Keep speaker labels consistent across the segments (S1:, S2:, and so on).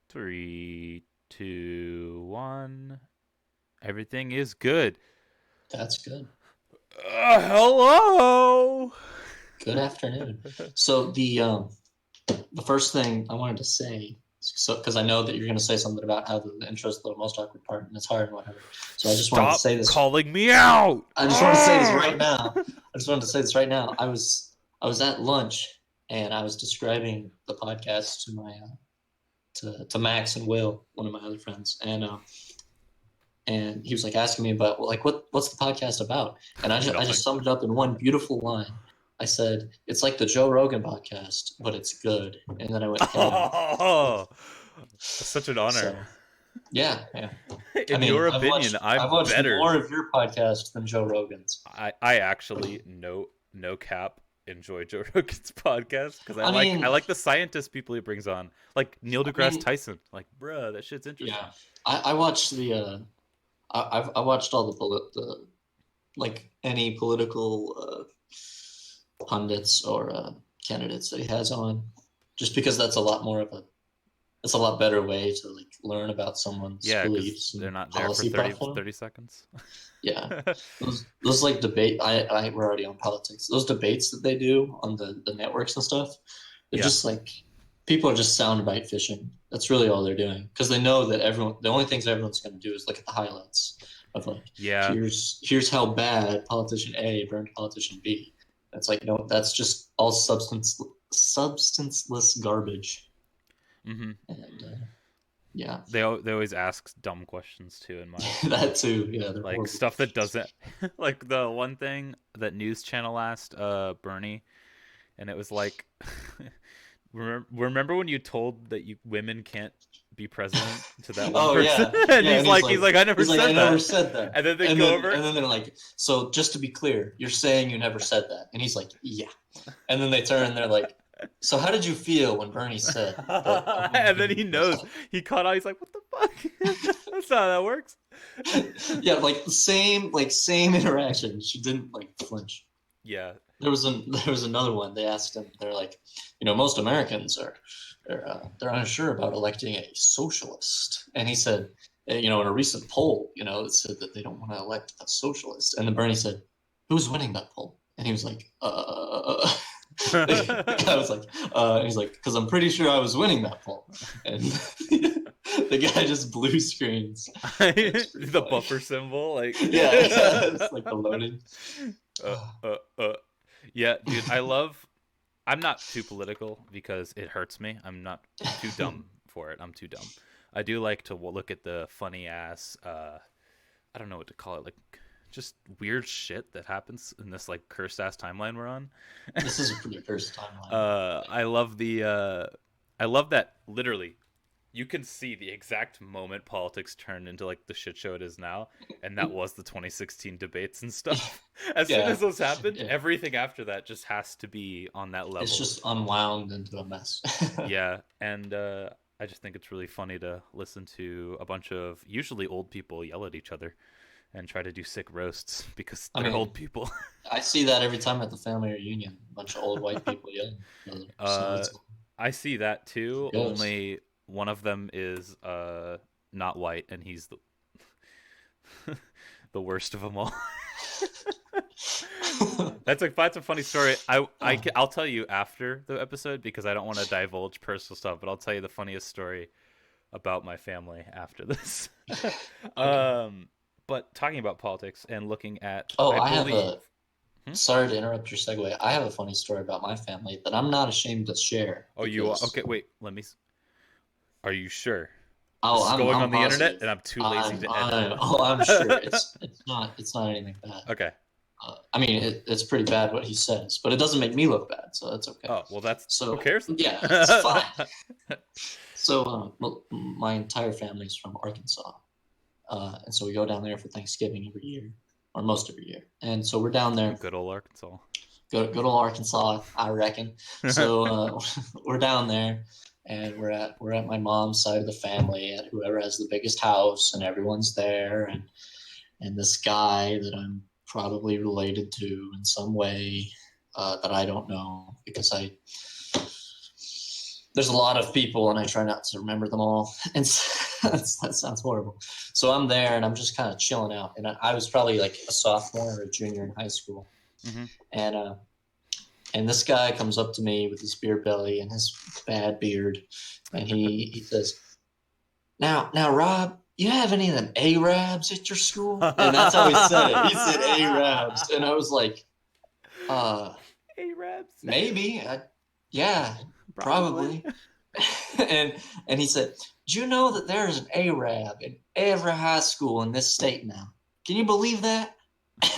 S1: Three, two, one. Everything is good.
S2: That's good.
S1: Hello.
S2: Good afternoon. So the first thing I wanted to say, so because I know that you're going to say something about how the intro is the most awkward part and it's hard and whatever. So I just wanted to
S1: Stop
S2: say this.
S1: calling me out.
S2: I just wanted to say this right now. I just wanted to say this right now. I was at lunch and I was describing the podcast to my to Max and Will, one of my other friends, and he was like asking me about like what's the podcast about, and I just summed it up in one beautiful line. I said it's like the Joe Rogan podcast, but it's good. And then I went,
S1: Oh, such an honor.
S2: so yeah. I
S1: In
S2: mean,
S1: your opinion,
S2: I've
S1: I'm
S2: watched
S1: better.
S2: more of your podcast than Joe Rogan's.
S1: I actually no cap enjoy Joe Rogan's podcast because
S2: I
S1: I
S2: mean,
S1: like the scientist people he brings on, like Neil
S2: I
S1: deGrasse
S2: mean,
S1: Tyson. Like, bruh, that shit's interesting.
S2: yeah. I watched I watched all the like any political pundits or candidates that he has on, just because that's a lot more of a it's a lot better way to like learn about someone's
S1: Yeah, because
S2: beliefs
S1: they're
S2: and
S1: not there for
S2: policy
S1: 30,
S2: platform.
S1: 30 seconds.
S2: Yeah, those like debate. We're already on politics. Those debates that they do on the networks and stuff, they're
S1: Yeah,
S2: just like people are just soundbite fishing. That's really all they're doing because they know that the only things everyone's going to do is look at the highlights of like
S1: yeah.
S2: here's how bad politician A burned politician B. It's like no, that's just all substanceless garbage.
S1: hmm
S2: And yeah,
S1: they always ask dumb questions too. In my
S2: that
S1: opinion,
S2: too. Yeah, they're
S1: like
S2: horrible
S1: stuff that
S2: questions.
S1: doesn't like the one thing that news channel asked Bernie, and it was like, remember when you told that you women can't be president to that one
S2: Oh
S1: person,
S2: yeah,
S1: and
S2: yeah. And
S1: he's like I never
S2: I
S1: said
S2: never
S1: that,
S2: said that.
S1: and then they go over.
S2: And then they're like, so just to be clear, you're saying you never said that? And he's like, yeah. And then they turn and they're like, so how did you feel when Bernie said that a woman
S1: And then
S2: couldn't
S1: he
S2: be
S1: knows
S2: president?
S1: he caught on. He's like, "What the fuck? That's not how that works."
S2: Yeah, like the same interaction. She didn't like flinch.
S1: Yeah,
S2: There was another one. They asked him. They're like, most Americans are they're unsure about electing a socialist, and he said, in a recent poll, it said that they don't want to elect a socialist, and then Bernie said, "Who's winning that poll?" And he was like, the guy was like, and he's like, because I'm pretty sure I was winning that poll, and the guy just blue screens. It's pretty
S1: the
S2: funny.
S1: buffer symbol, like
S2: Yeah, it's like the loading.
S1: uh, uh, uh. Yeah, dude, I love. I'm not too political because it hurts me. I'm too dumb for it. I'm too dumb. I do like to look at the funny ass. I don't know what to call it. Like, just weird shit that happens in this like cursed ass timeline we're on.
S2: This is a pretty cursed timeline.
S1: I love the. I love that literally you can see the exact moment politics turned into like the shit show it is now, and that was the 2016 debates and stuff. As soon
S2: Yeah,
S1: as those happened,
S2: yeah.
S1: everything after that just has to be on that
S2: It's
S1: level.
S2: just unwound into a mess.
S1: Yeah, and I just think it's really funny to listen to a bunch of usually old people yell at each other and try to do sick roasts because
S2: I
S1: they're old
S2: mean,
S1: people.
S2: I see that every time at the family reunion. A bunch of old white people yelling at each other. So
S1: uh, I see that too.
S2: it goes.
S1: Only one of them is not white, and he's the worst of them all. That's a funny story. I'll tell you after the episode because I don't want to divulge personal stuff, but I'll tell you the funniest story about my family after this.
S2: Okay.
S1: But talking about politics and looking at,
S2: Oh,
S1: I
S2: I have
S1: believe.
S2: a.
S1: Hmm?
S2: Sorry to interrupt your segue. I have a funny story about my family that I'm not ashamed to share
S1: Oh, you are
S2: because.
S1: okay. Wait, let me. Are you sure?
S2: Oh,
S1: This is going
S2: I'm
S1: on the internet,
S2: positive.
S1: and I'm too lazy to edit.
S2: I'm sure it's not anything bad.
S1: Okay.
S2: I mean, it's pretty bad what he says, but it doesn't make me look bad, so that's okay.
S1: Oh well, that's who
S2: So
S1: cares
S2: yeah,
S1: then?
S2: it's fine. So my entire family's from Arkansas, and so we go down there for Thanksgiving every year, or most every year. And so we're down there,
S1: Good old Arkansas.
S2: good old Arkansas, I reckon. So we're down there, and we're at my mom's side of the family, at whoever has the biggest house, and everyone's there, and this guy that I'm probably related to in some way that I don't know because there's a lot of people, and I try not to remember them all. And that sounds horrible. So I'm there, and I'm just kind of chilling out. And I was probably like a sophomore or a junior in high school,
S1: Mm-hmm.
S2: and this guy comes up to me with his beer belly and his bad beard, and he says, now, Rob, you have any of them Arabs at your school? And that's how he said it. He said Arabs, and I was like, uh,
S1: Arabs,
S2: maybe, yeah,
S1: probably.
S2: probably. and he said, "Do you know that there is an Arab in every high school in this state now? Can you believe that?"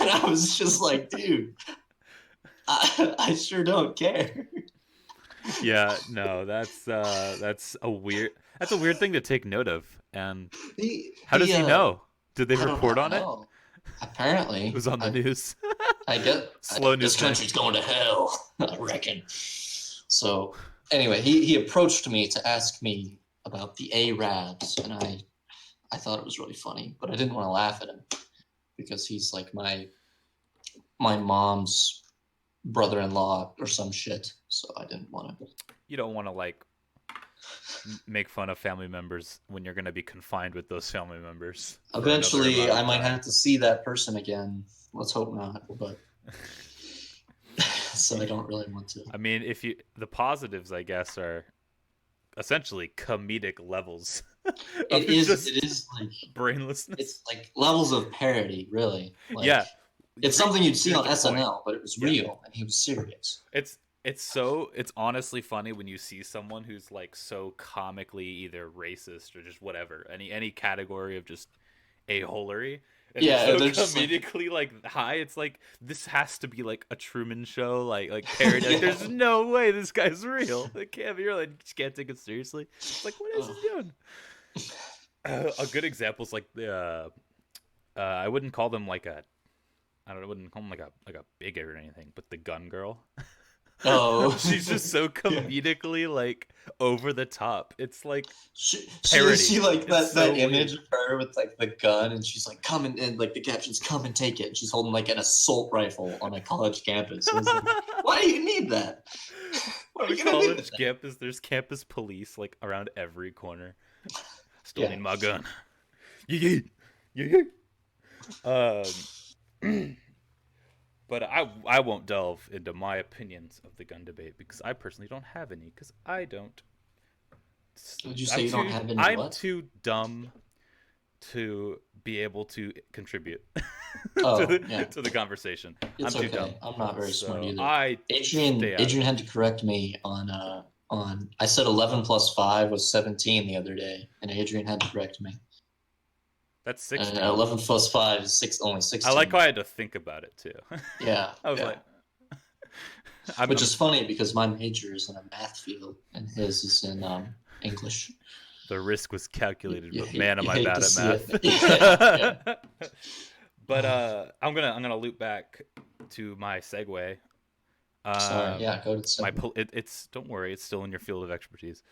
S2: And I was just like, dude, I sure don't care.
S1: Yeah, no, that's a weird thing to take note of. And how does
S2: He
S1: he know? Did they
S2: I don't
S1: report on it?
S2: know.
S1: It
S2: Apparently,
S1: was on the news.
S2: I guess
S1: Slow
S2: this
S1: news night.
S2: country's going to hell, I reckon. So anyway, he approached me to ask me about the Arabs, and I thought it was really funny, but I didn't want to laugh at him because he's like my mom's brother-in-law or some shit. So I didn't want to.
S1: You don't want to like make fun of family members when you're going to be confined with those family members for another
S2: Eventually,
S1: amount
S2: I
S1: of
S2: might
S1: time.
S2: have to see that person again. Let's hope not, but so I don't really want to.
S1: I mean, if you the positives, I guess, are essentially comedic levels of
S2: It
S1: just
S2: is like
S1: brainlessness.
S2: it's like levels of parody, really. Like
S1: Yeah,
S2: it's something you'd see
S1: you're at
S2: on
S1: the point.
S2: SNL, but it was
S1: Yeah,
S2: real and he was serious.
S1: it's honestly funny when you see someone who's like so comically either racist or just whatever, any category of just a holery, and they're
S2: Yeah,
S1: so
S2: they're just like,
S1: comedically like high. It's like this has to be like a Truman Show, like parody. Like,
S2: yeah.
S1: there's no way this guy's real. It can't be real. I just can't take it seriously. It's like, what is he
S2: Ugh.
S1: doing? A good example is like the I wouldn't call them like a I don't know, I wouldn't call them like a bigot or anything, but the gun girl.
S2: Oh,
S1: She's just so
S2: yeah.
S1: comedically like over the top. It's like
S2: Is
S1: parody.
S2: she like
S1: It's
S2: that
S1: so
S2: image
S1: weird.
S2: of her with like the gun and she's like, come and like the captions, come and take it. And she's holding like an assault rifle on a college campus. I was like, why do you need that? What
S1: On
S2: are
S1: a
S2: you gonna do with
S1: college
S2: that?
S1: campus, there's campus police like around every corner. Still
S2: Yeah.
S1: need my gun. Yee yee. But I won't delve into my opinions of the gun debate because I personally don't have any because I don't.
S2: Would you say you don't have any
S1: I'm
S2: what?
S1: too dumb to be able to contribute
S2: Oh, yeah.
S1: to the conversation. I'm
S2: It's
S1: too dumb.
S2: okay. I'm not very smart
S1: So
S2: either.
S1: I stay out of
S2: Adrian
S1: it.
S2: had to correct me on I said 11 plus 5 was 17 the other day, and Adrian had to correct me.
S1: That's
S2: And
S1: 16.
S2: 11 plus 5 is only
S1: I like
S2: 16.
S1: how I had to think about it too.
S2: Yeah,
S1: I was
S2: yeah.
S1: like,
S2: Which
S1: I'm
S2: is funny because my major is in a math field and his is in English.
S1: the risk was calculated, but man,
S2: You
S1: am I
S2: hate
S1: bad
S2: to
S1: at
S2: see it.
S1: math.
S2: Yeah, yeah.
S1: But I'm gonna loop back to my segue.
S2: Sorry,
S1: Um,
S2: yeah, go to the
S1: my
S2: second.
S1: it's don't worry, it's still in your field of expertise.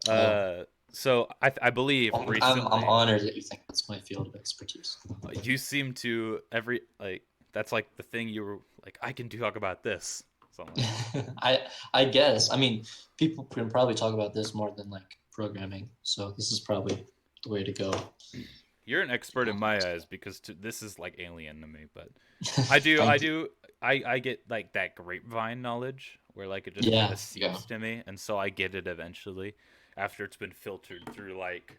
S2: Oh,
S1: So I believe
S2: I'm
S1: recently
S2: honored that you think that's my field of expertise.
S1: you seem to every like that's like the thing you were like I can talk about this. So I'm like,
S2: I I guess. I mean, people can probably talk about this more than like programming, so this is probably the way to go.
S1: you're an expert in my eyes because this is like alien to me. But
S2: I
S1: I
S2: d-
S1: do, I get like that grapevine knowledge where like it just kind
S2: yeah,
S1: of
S2: yeah.
S1: seeps to me, and so I get it eventually after it's been filtered through like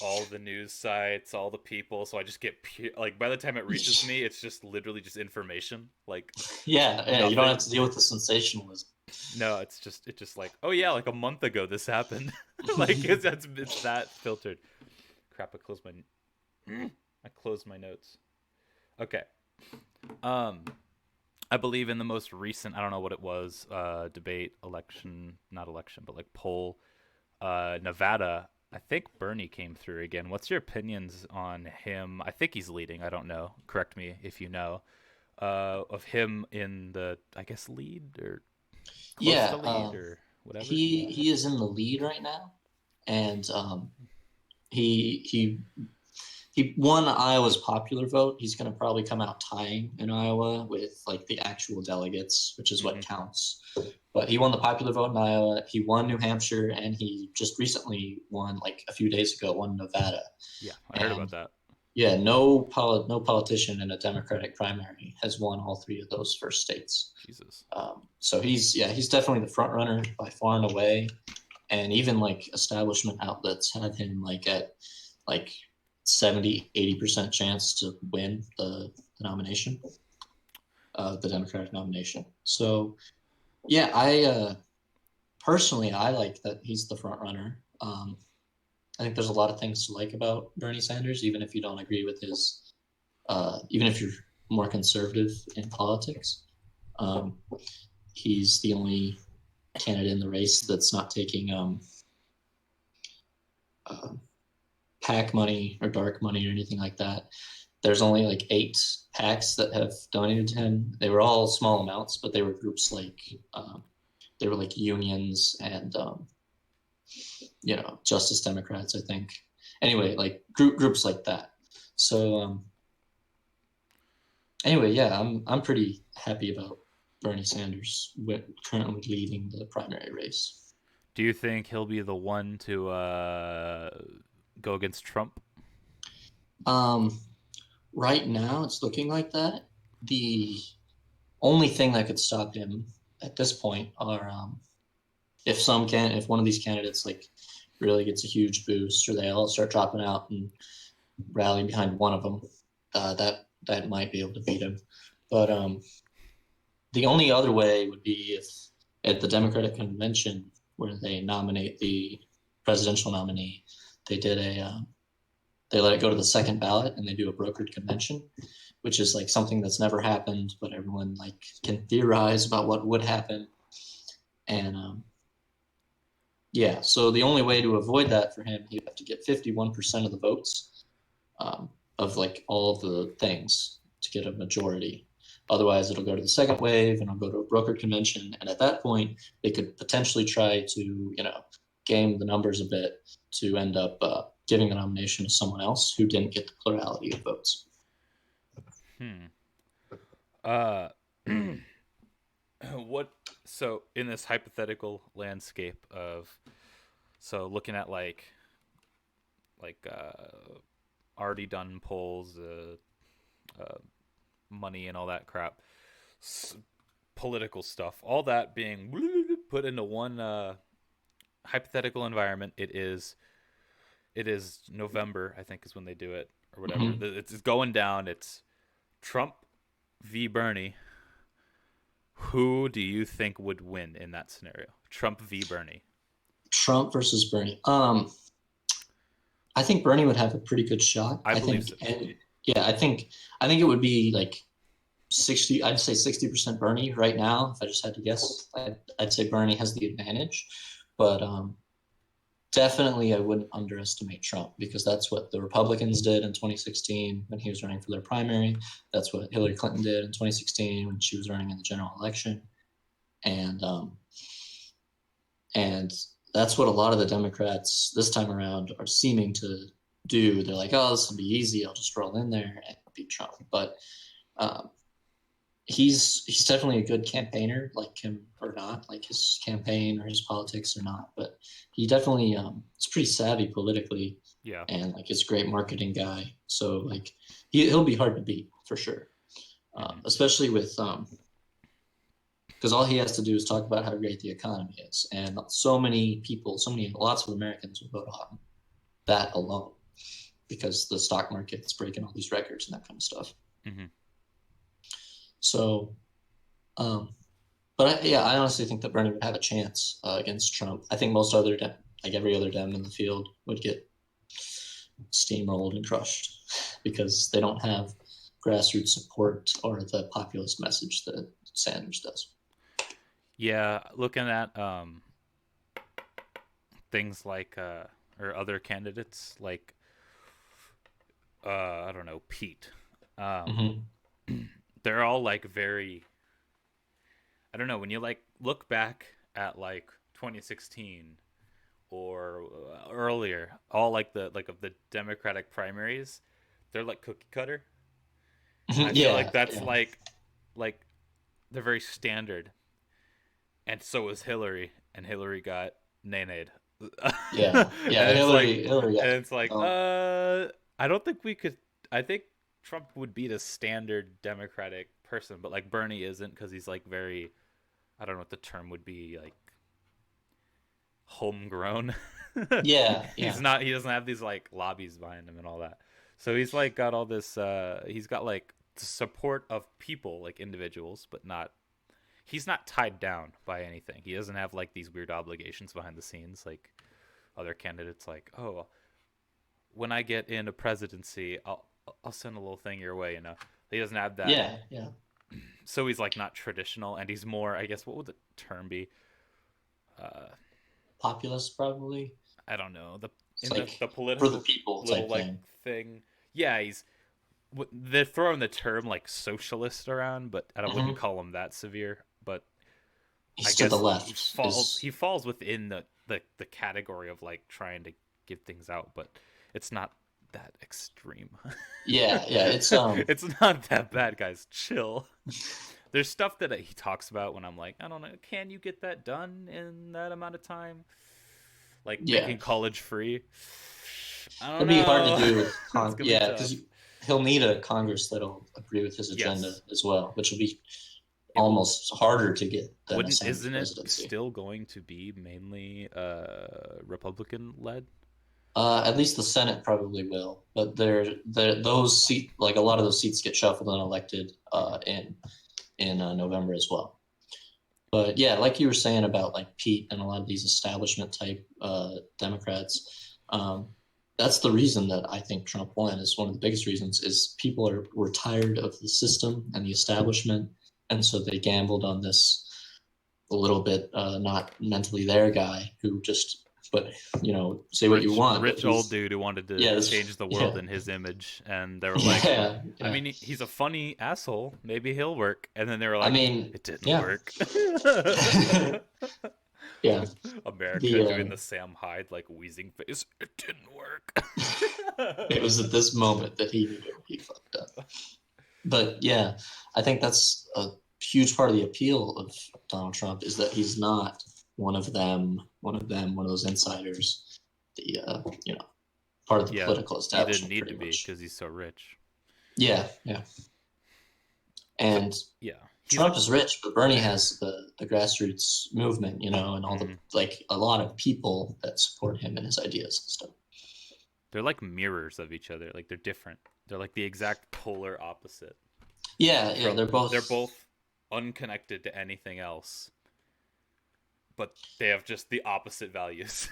S1: all the news sites, all the people. So I just get like by the time it reaches me, it's just literally just information, like
S2: Yeah, yeah, you don't have
S1: nothing.
S2: to deal with the sensationalism.
S1: No, it's just like oh yeah, like a month ago this happened. Like it's that filtered. Crap, I closed my notes. Okay. Um, I believe in the most recent, I don't know what it was, debate, election, not election, but like poll, Nevada. I think Bernie came through again. What's your opinions on him? I think he's leading. I don't know. Correct me if you know. Of him in the, I guess, lead or close to
S2: Yeah,
S1: lead or whatever.
S2: he is in the lead right now, and he he he won Iowa's popular vote. He's going to probably come out tying in Iowa with like the actual delegates, which is what
S1: Mm-hmm.
S2: counts. But he won the popular vote in Iowa. He won New Hampshire, and he just recently won, like a few days ago, won Nevada.
S1: Yeah, I heard about
S2: And
S1: that.
S2: yeah, no politician in a Democratic primary has won all three of those first states.
S1: Jesus.
S2: So he's definitely the front runner by far and away. And even like establishment outlets have him like at like 70-80% chance to win the nomination, the Democratic nomination. So yeah, I personally I like that he's the front runner. I think there's a lot of things to like about Bernie Sanders, even if you don't agree with his, even if you're more conservative in politics. Um, he's the only candidate in the race that's not taking uh, PAC money or dark money or anything like that. There's only like 8 PACs that have donated to him. They were all small amounts, but they were groups like they were like unions and Justice Democrats, I think. Anyway, like groups like that. So anyway, yeah, I'm pretty happy about Bernie Sanders currently leading the primary race.
S1: Do you think he'll be the one to go against Trump?
S2: Um, right now, it's looking like that. The only thing that could stop him at this point are if one of these candidates like really gets a huge boost, or they all start dropping out and rally behind one of them, that might be able to beat him. But the only other way would be if at the Democratic convention where they nominate the presidential nominee, they did they let it go to the second ballot and they do a brokered convention, which is like something that's never happened, but everyone like can theorize about what would happen. And yeah, so the only way to avoid that for him, he'd have to get 51% of the votes, of like all of the things to get a majority. Otherwise, it'll go to the second wave and it'll go to a brokered convention. And at that point, they could potentially try to, game the numbers a bit to end up giving the nomination to someone else who didn't get the plurality of votes.
S1: Hmm. Uh, what? So in this hypothetical landscape of, so looking at like already done polls, money and all that crap, political stuff, all that being put into one hypothetical environment. It is November, I think, is when they do it or whatever.
S2: Mm-hmm.
S1: It's going down. It's Trump v. Bernie. Who do you think would win in that scenario? Trump v. Bernie.
S2: Trump versus Bernie. I think Bernie would have a pretty good shot.
S1: I
S2: I
S1: believe
S2: think,
S1: so too.
S2: and yeah, I think it would be like 60. I'd say 60% Bernie right now. If I just had to guess, I'd say Bernie has the advantage, but definitely I wouldn't underestimate Trump because that's what the Republicans did in 2016 when he was running for their primary. That's what Hillary Clinton did in 2016 when she was running in the general election, and and that's what a lot of the Democrats this time around are seeming to do. They're like, oh, this will be easy. I'll just roll in there and beat Trump. But um, he's definitely a good campaigner, like him or not, like his campaign or his politics or not. But he definitely is pretty savvy politically,
S1: Yeah.
S2: and like is a great marketing guy. So like he'll be hard to beat for sure,
S1: Mm-hmm.
S2: especially with because all he has to do is talk about how great the economy is, and so many people, lots of Americans will vote on that alone because the stock market's breaking all these records and that kind of stuff.
S1: Mm-hmm.
S2: So, um, but yeah, I honestly think that Bernie would have a chance against Trump. I think like every other Dem in the field, would get steamrolled and crushed because they don't have grassroots support or the populist message that Sanders does.
S1: Yeah, looking at things like or other candidates like I don't know, Pete. Um,
S2: Mm-hmm.
S1: they're all like very. I don't know, when you like look back at like 2016 or earlier, all like the like of the Democratic primaries, they're like cookie cutter, and I feel like
S2: Yeah,
S1: that's
S2: yeah.
S1: like they're very standard. and so was Hillary, and Hillary got nay-nayed.
S2: Yeah, yeah.
S1: And it's like,
S2: Hillary. Yeah.
S1: and it's like,
S2: No.
S1: I don't think we could. I think Trump would beat a standard Democratic person, but like Bernie isn't because he's like very. I don't know what the term would be, like homegrown.
S2: Yeah,
S1: He's
S2: yeah.
S1: not. He doesn't have these like lobbies behind him and all that. So he's like got all this. He's got like the support of people, like individuals, but not. He's not tied down by anything. He doesn't have like these weird obligations behind the scenes, like other candidates. Like, oh, when I get in a presidency, I'll send a little thing your way. You know, he doesn't have that.
S2: Yeah, yeah.
S1: So he's like not traditional, and he's more. I guess what would the term be? Uh,
S2: Populist, probably.
S1: I don't know, the
S2: It's
S1: in the
S2: like for the
S1: political
S2: people
S1: little
S2: type
S1: like
S2: thing.
S1: thing. Yeah, he's they're throwing the term like socialist around, but I wouldn't
S2: Hmm.
S1: call him that severe. But I
S2: He's to the
S1: guess
S2: left.
S1: he
S2: Is
S1: falls within the category of like trying to give things out, but it's not that extreme.
S2: yeah, yeah. It's
S1: It's not that bad, guys. Chill. There's stuff that he talks about when I'm like, I don't know, can you get that done in that amount of time? Like
S2: yeah.
S1: making college free. I don't
S2: It'll be hard to
S1: know.
S2: do with
S1: It's gonna be
S2: yeah,
S1: tough.
S2: because he'll need a Congress that'll agree with his agenda
S1: Yes,
S2: as well, which will be
S1: it will.
S2: almost harder to get than a
S1: Wouldn't
S2: Sanders
S1: isn't it
S2: presidency.
S1: still going to be mainly Republican led?
S2: At least the Senate probably will, but those seat like a lot of those seats get shuffled and elected in November as well. But yeah, like you were saying about like Pete and a lot of these establishment type Democrats, that's the reason that I think Trump won. Is one of the biggest reasons is people were tired of the system and the establishment, and so they gambled on this a little bit not mentally there guy who just but say what you want, but
S1: Rich old
S2: he's
S1: dude who wanted to
S2: yeah
S1: change the world
S2: yeah
S1: in his image, and they were like,
S2: yeah
S1: I
S2: yeah.
S1: mean, he's a funny asshole. Maybe he'll work. And then they were
S2: I
S1: like,
S2: mean
S1: it didn't
S2: yeah
S1: work.
S2: yeah
S1: America
S2: the
S1: doing the Sam Hyde like wheezing face. It didn't work.
S2: it was at this moment that he knew he fucked up. But yeah, I think that's a huge part of the appeal of Donald Trump is that he's not one of those insiders, the part of the
S1: Yeah,
S2: political
S1: he didn't
S2: establishment,
S1: need
S2: pretty
S1: to be
S2: much.
S1: because he's so rich.
S2: Yeah, yeah.
S1: So
S2: And
S1: yeah, he's
S2: Trump
S1: like,
S2: is rich, but Bernie has the grassroots movement, and all the
S1: mhm.
S2: like a lot of people that support him and his ideas and stuff.
S1: They're like mirrors of each other. Like they're different. They're like the exact polar opposite.
S2: Yeah, yeah,
S1: From
S2: they're
S1: they're
S2: both.
S1: both unconnected to anything else, but they have just the opposite values.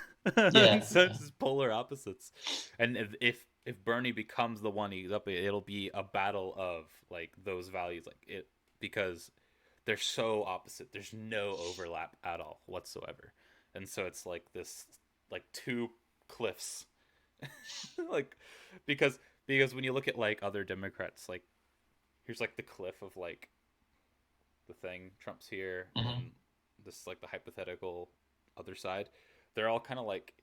S2: Yeah,
S1: So
S2: yeah,
S1: it's just polar opposites. And if Bernie becomes the one he's up, it'll be a battle of like those values, like it because they're so opposite. There's no overlap at all whatsoever, and so it's like this like two cliffs, like because when you look at like other Democrats, like here's like the cliff of like the thing. Trump's here, and
S2: hmm
S1: then this is like the hypothetical other side. They're all kind of like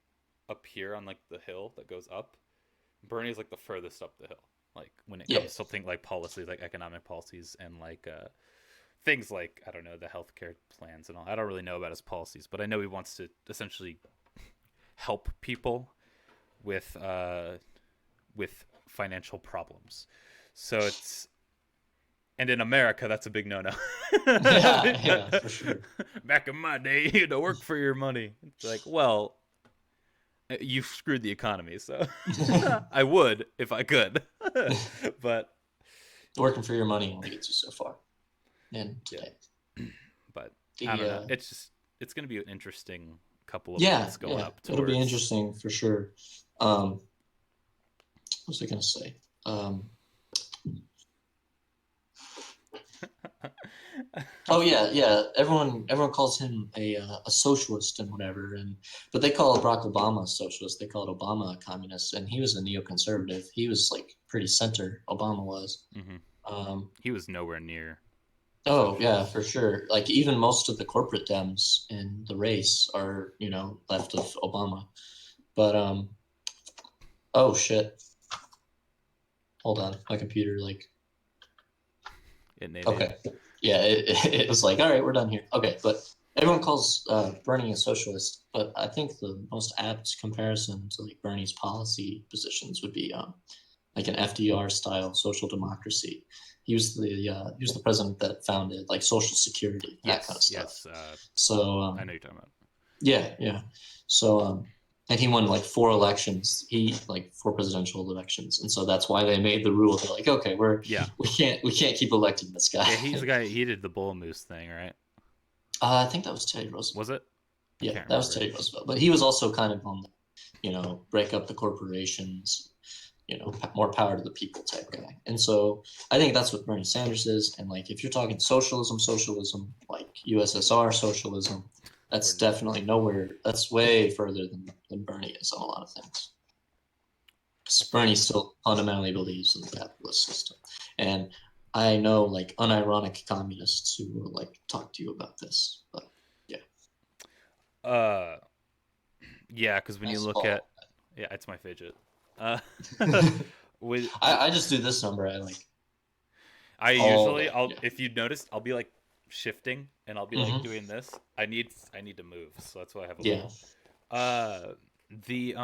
S1: up here on like the hill that goes up. Bernie's like the furthest up the hill. Like when it
S2: yeah,
S1: comes to something like policies, like economic policies, and like things like I don't know the healthcare plans and all. I don't really know about his policies, but I know he wants to essentially help people with financial problems. So it's and in America, that's a big no-no.
S2: yeah, yeah, for sure.
S1: Back in my day, you had to work for your money. It's like, well, you've screwed the economy, so I would if I could. But
S2: Working for your money only gets you so far. And
S1: yeah,
S2: today,
S1: but I
S2: the
S1: don't know. It's going to be an interesting couple of
S2: yeah,
S1: months going
S2: yeah,
S1: up
S2: it'll be
S1: towards.
S2: interesting for sure. What was I gonna say? Oh yeah, yeah. Everyone calls him a socialist and whatever, and but they call Barack Obama a socialist. They call it Obama a communist, and he was a neoconservative. He was like pretty center. Obama was.
S1: Hmm.
S2: Um,
S1: He was nowhere near
S2: oh yeah,
S1: socialist.
S2: for sure. Like even most of the corporate Dems in the race are left of Obama. But oh shit, hold on, my computer like
S1: It
S2: okay, yeah, it was like all right, we're done here. Okay, but everyone calls Bernie a socialist, but I think the most apt comparison to like Bernie's policy positions would be like an FDR style social democracy. He was the president that founded like Social Security, that kind of
S1: Yes,
S2: stuff.
S1: yes.
S2: So
S1: I know you're talking about.
S2: yeah, yeah. So and he won like four elections. He like four presidential elections, and so that's why they made the rule. They're like, okay,
S1: Yeah,
S2: we can't keep electing this guy.
S1: yeah. He's the guy. He did the bull moose thing, right?
S2: I think that was Teddy Roosevelt.
S1: Was it? I
S2: Yeah,
S1: can't
S2: that was
S1: remember.
S2: Teddy Roosevelt. But he was also kind of on the, break up the corporations, more power to the people type guy. And so I think that's what Bernie Sanders is. And like, if you're talking socialism, like USSR socialism,
S1: We're
S2: that's
S1: not.
S2: definitely nowhere. That's way further than Bernie is on a lot of things. Because
S1: I
S2: Bernie
S1: think.
S2: still fundamentally believes in the capitalist system. And I know like unironic communists who will like talk to you about this. But yeah,
S1: Uh, yeah, because when you
S2: that's
S1: look at,
S2: all.
S1: yeah, it's my fidget. Uh, with
S2: I just do this number. I like
S1: I
S2: all
S1: usually
S2: day.
S1: I'll
S2: Yeah.
S1: if you notice I'll be like shifting and I'll be like
S2: Hmm.
S1: doing this. I need to move, so that's why I have a
S2: Yeah.
S1: little. The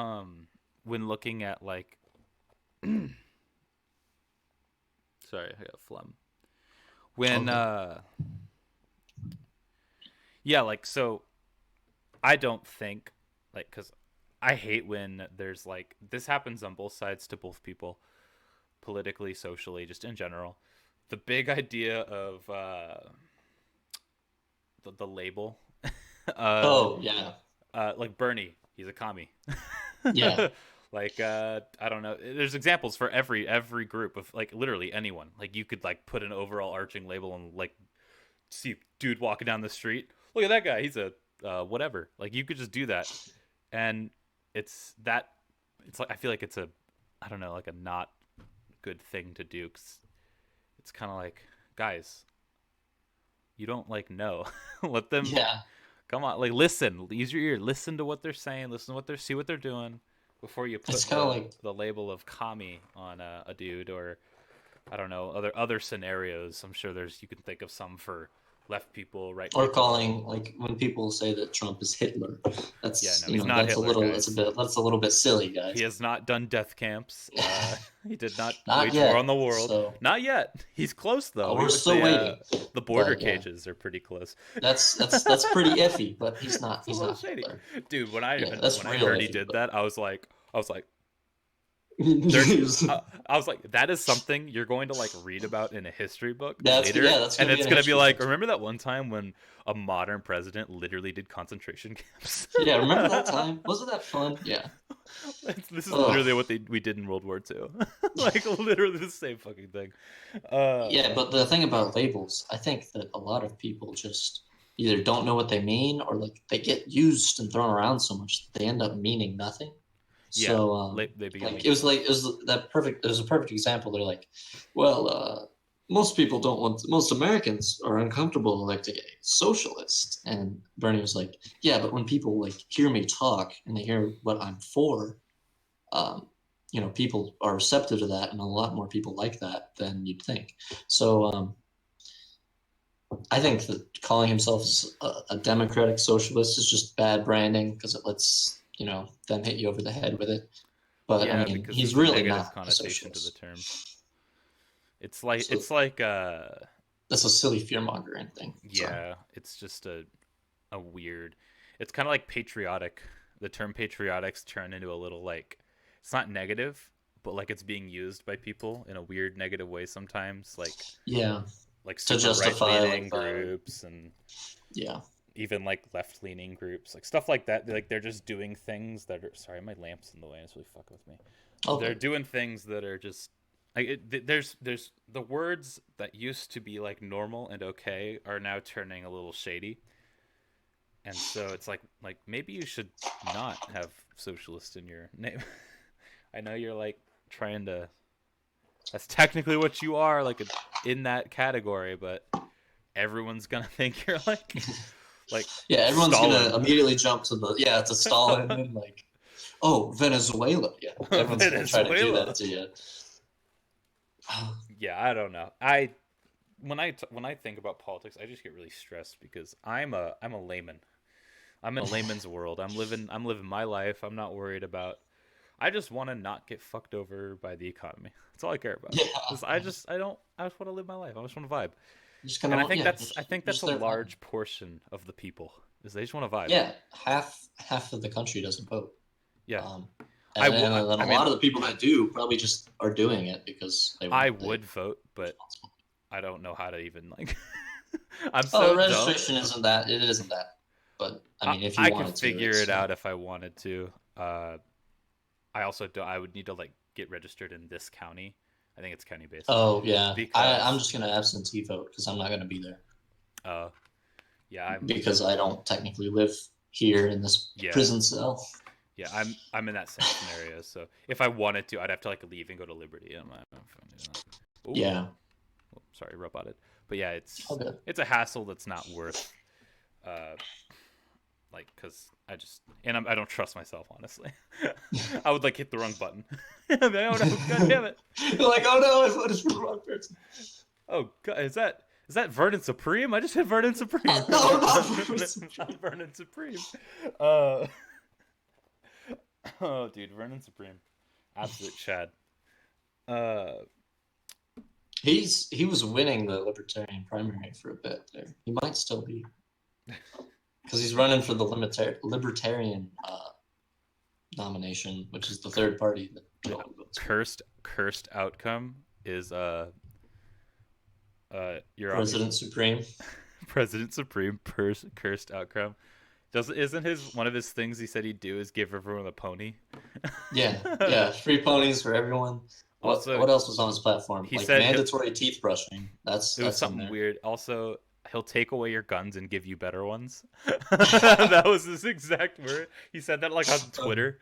S1: when looking at like, sorry, I got phlegm. When
S2: Okay.
S1: yeah, like so I don't think like because I hate when there's like this happens on both sides to both people politically, socially, just in general. The big idea of the label, uh,
S2: Oh yeah.
S1: like Bernie, he's a commie.
S2: Yeah.
S1: Like I don't know. There's examples for every group of like literally anyone. Like you could like put an overall arching label and like see dude walking down the street. Look at that guy. He's a whatever. Like you could just do that, and it's that. It's like I feel like it's a I don't know like a not good thing to do. 'Cause it's kind of like guys, you don't like know. Let them
S2: Yeah.
S1: come on. Like listen, use your ear. Listen to what they're saying. Listen to what they're see what they're doing before you
S2: It's
S1: put
S2: kind of like
S1: the label of commie on a dude or I don't know other scenarios. I'm sure there's you can think of some for left people, right
S2: or
S1: people.
S2: calling like when people say that Trump is Hitler.
S1: Yeah,
S2: That's
S1: no, he's not Hitler, guys.
S2: that's a little bit silly,
S1: He
S2: guys.
S1: has not done death camps. He did not
S2: Not
S1: wage war on
S2: yet.
S1: the world.
S2: So
S1: Not yet. He's close though.
S2: we're
S1: He with
S2: still waiting.
S1: the border
S2: But yeah,
S1: cages are pretty close.
S2: that's pretty iffy. But
S1: It's a
S2: he's
S1: little
S2: not
S1: shady,
S2: Hitler.
S1: dude.
S2: Yeah, that's
S1: When I
S2: real
S1: heard he
S2: iffy.
S1: did
S2: But
S1: that, I was like, there's. I was like, that is something you're going to like read about in a history book later,
S2: yeah, that's
S1: and
S2: gonna be
S1: it's
S2: in a
S1: gonna be
S2: history
S1: like,
S2: book.
S1: remember that one time when a modern president literally did concentration camps?
S2: Yeah, remember that time? Wasn't that fun? Yeah.
S1: This is
S2: Oh,
S1: literally what we did in World War II. Like literally the same fucking thing.
S2: yeah. But the thing about labels, I think that a lot of people just either don't know what they mean or like they get used and thrown around so much that they end up meaning nothing.
S1: Yeah,
S2: So,
S1: they begin
S2: like
S1: like
S2: it was that perfect. It was a perfect example. They're like, well, most people don't want. Most Americans are uncomfortable electing a socialist. And Bernie was like, yeah, but when people like hear me talk and they hear what I'm for, um, people are receptive to that, and a lot more people like that than you'd think. So I think that calling himself a democratic socialist is just bad branding because it lets them hit you over the head with it. But I
S1: yeah,
S2: mean,
S1: because
S2: he's
S1: there's a
S2: really
S1: negative
S2: not a
S1: connotation to the
S2: socialist.
S1: term.
S2: So
S1: It's like
S2: that's a silly fear mongering thing. So
S1: yeah, it's just a weird. It's kind of like patriotic. The term patriotics turned into a little like it's not negative, but like it's being used by people in a weird negative way sometimes,
S2: yeah,
S1: like
S2: to
S1: super right
S2: justify like
S1: leaning
S2: violent.
S1: groups and
S2: Yeah.
S1: even like left leaning groups, like stuff like that. Like they're just doing things that are sorry, my lamp's in the way. It's really fucking with me. They're
S2: Okay.
S1: doing things that are just like there's the words that used to be like normal and okay are now turning a little shady, and so it's like maybe you should not have socialist in your name. I know you're like trying to. That's technically what you are, like in that category, but everyone's gonna think you're like
S2: Yeah, everyone's gonna
S1: Stalin.
S2: immediately jump to the to Stalin and like, oh, Venezuela. Yeah, everyone's gonna try to do that
S1: Venezuela.
S2: to you.
S1: Yeah, I don't know. I when I think about politics, I just get really stressed because I'm a layman. I'm in a layman's world. I'm living my life. I'm not worried about. I just want to not get fucked over by the economy. That's all I care about.
S2: Yeah,
S1: Because I just want to live my life. I just want to vibe.
S2: just
S1: And
S2: kind of yeah,
S1: I think
S2: you're
S1: that's
S2: just
S1: a
S2: there vibing.
S1: large portion of the people is they just want to vibe.
S2: Yeah, half of the country doesn't vote.
S1: Yeah.
S2: Um, and then
S1: I
S2: a
S1: mean,
S2: lot of the people that do probably just are doing it because
S1: I
S2: they
S1: would vote, but I don't know how to even like. I'm
S2: oh, the
S1: so dumb.
S2: registration isn't that. It isn't that. But I mean, if you
S1: I can
S2: wanted to,
S1: figure
S2: it's
S1: it out if I wanted to. I also do. I would need to like get registered in this county. I think it's county based
S2: oh yeah. I'm
S1: because
S2: just gonna absentee vote because I'm not gonna be there
S1: uh yeah I'm
S2: because I don't technically live here in this
S1: yeah
S2: prison cell.
S1: yeah I'm in that same scenario. So if I wanted to, I'd have to like leave and go to Liberty. Oh,
S2: Yeah.
S1: sorry, robot it. But yeah,
S2: Okay.
S1: it's a hassle that's not worth uh like because I don't trust myself honestly. I would like hit the wrong button. Oh no, god damn it.
S2: You're like, oh no, I voted for the wrong person.
S1: Oh god, is that Vernon Supreme? I just hit Vernon Supreme.
S2: No, not
S1: Not Vernon Supreme. Uh, oh, dude, Vernon Supreme, absolute Chad. Uh,
S2: He was winning the Libertarian primary for a bit there. He might still be because he's running for the Libertarian nomination, which is the third party that no one votes for.
S1: cursed outcome is you're
S2: President Supreme.
S1: President Supreme cursed outcome. Does isn't his one of his things he said he'd do is give everyone a pony?
S2: Yeah, yeah, free ponies for everyone.
S1: Also,
S2: What else was on his platform?
S1: he
S2: Like
S1: said
S2: mandatory teeth brushing.
S1: it was
S2: That's in
S1: something
S2: there.
S1: weird. Also, he'll take away your guns and give you better ones. That was his exact word. He said that like on Twitter.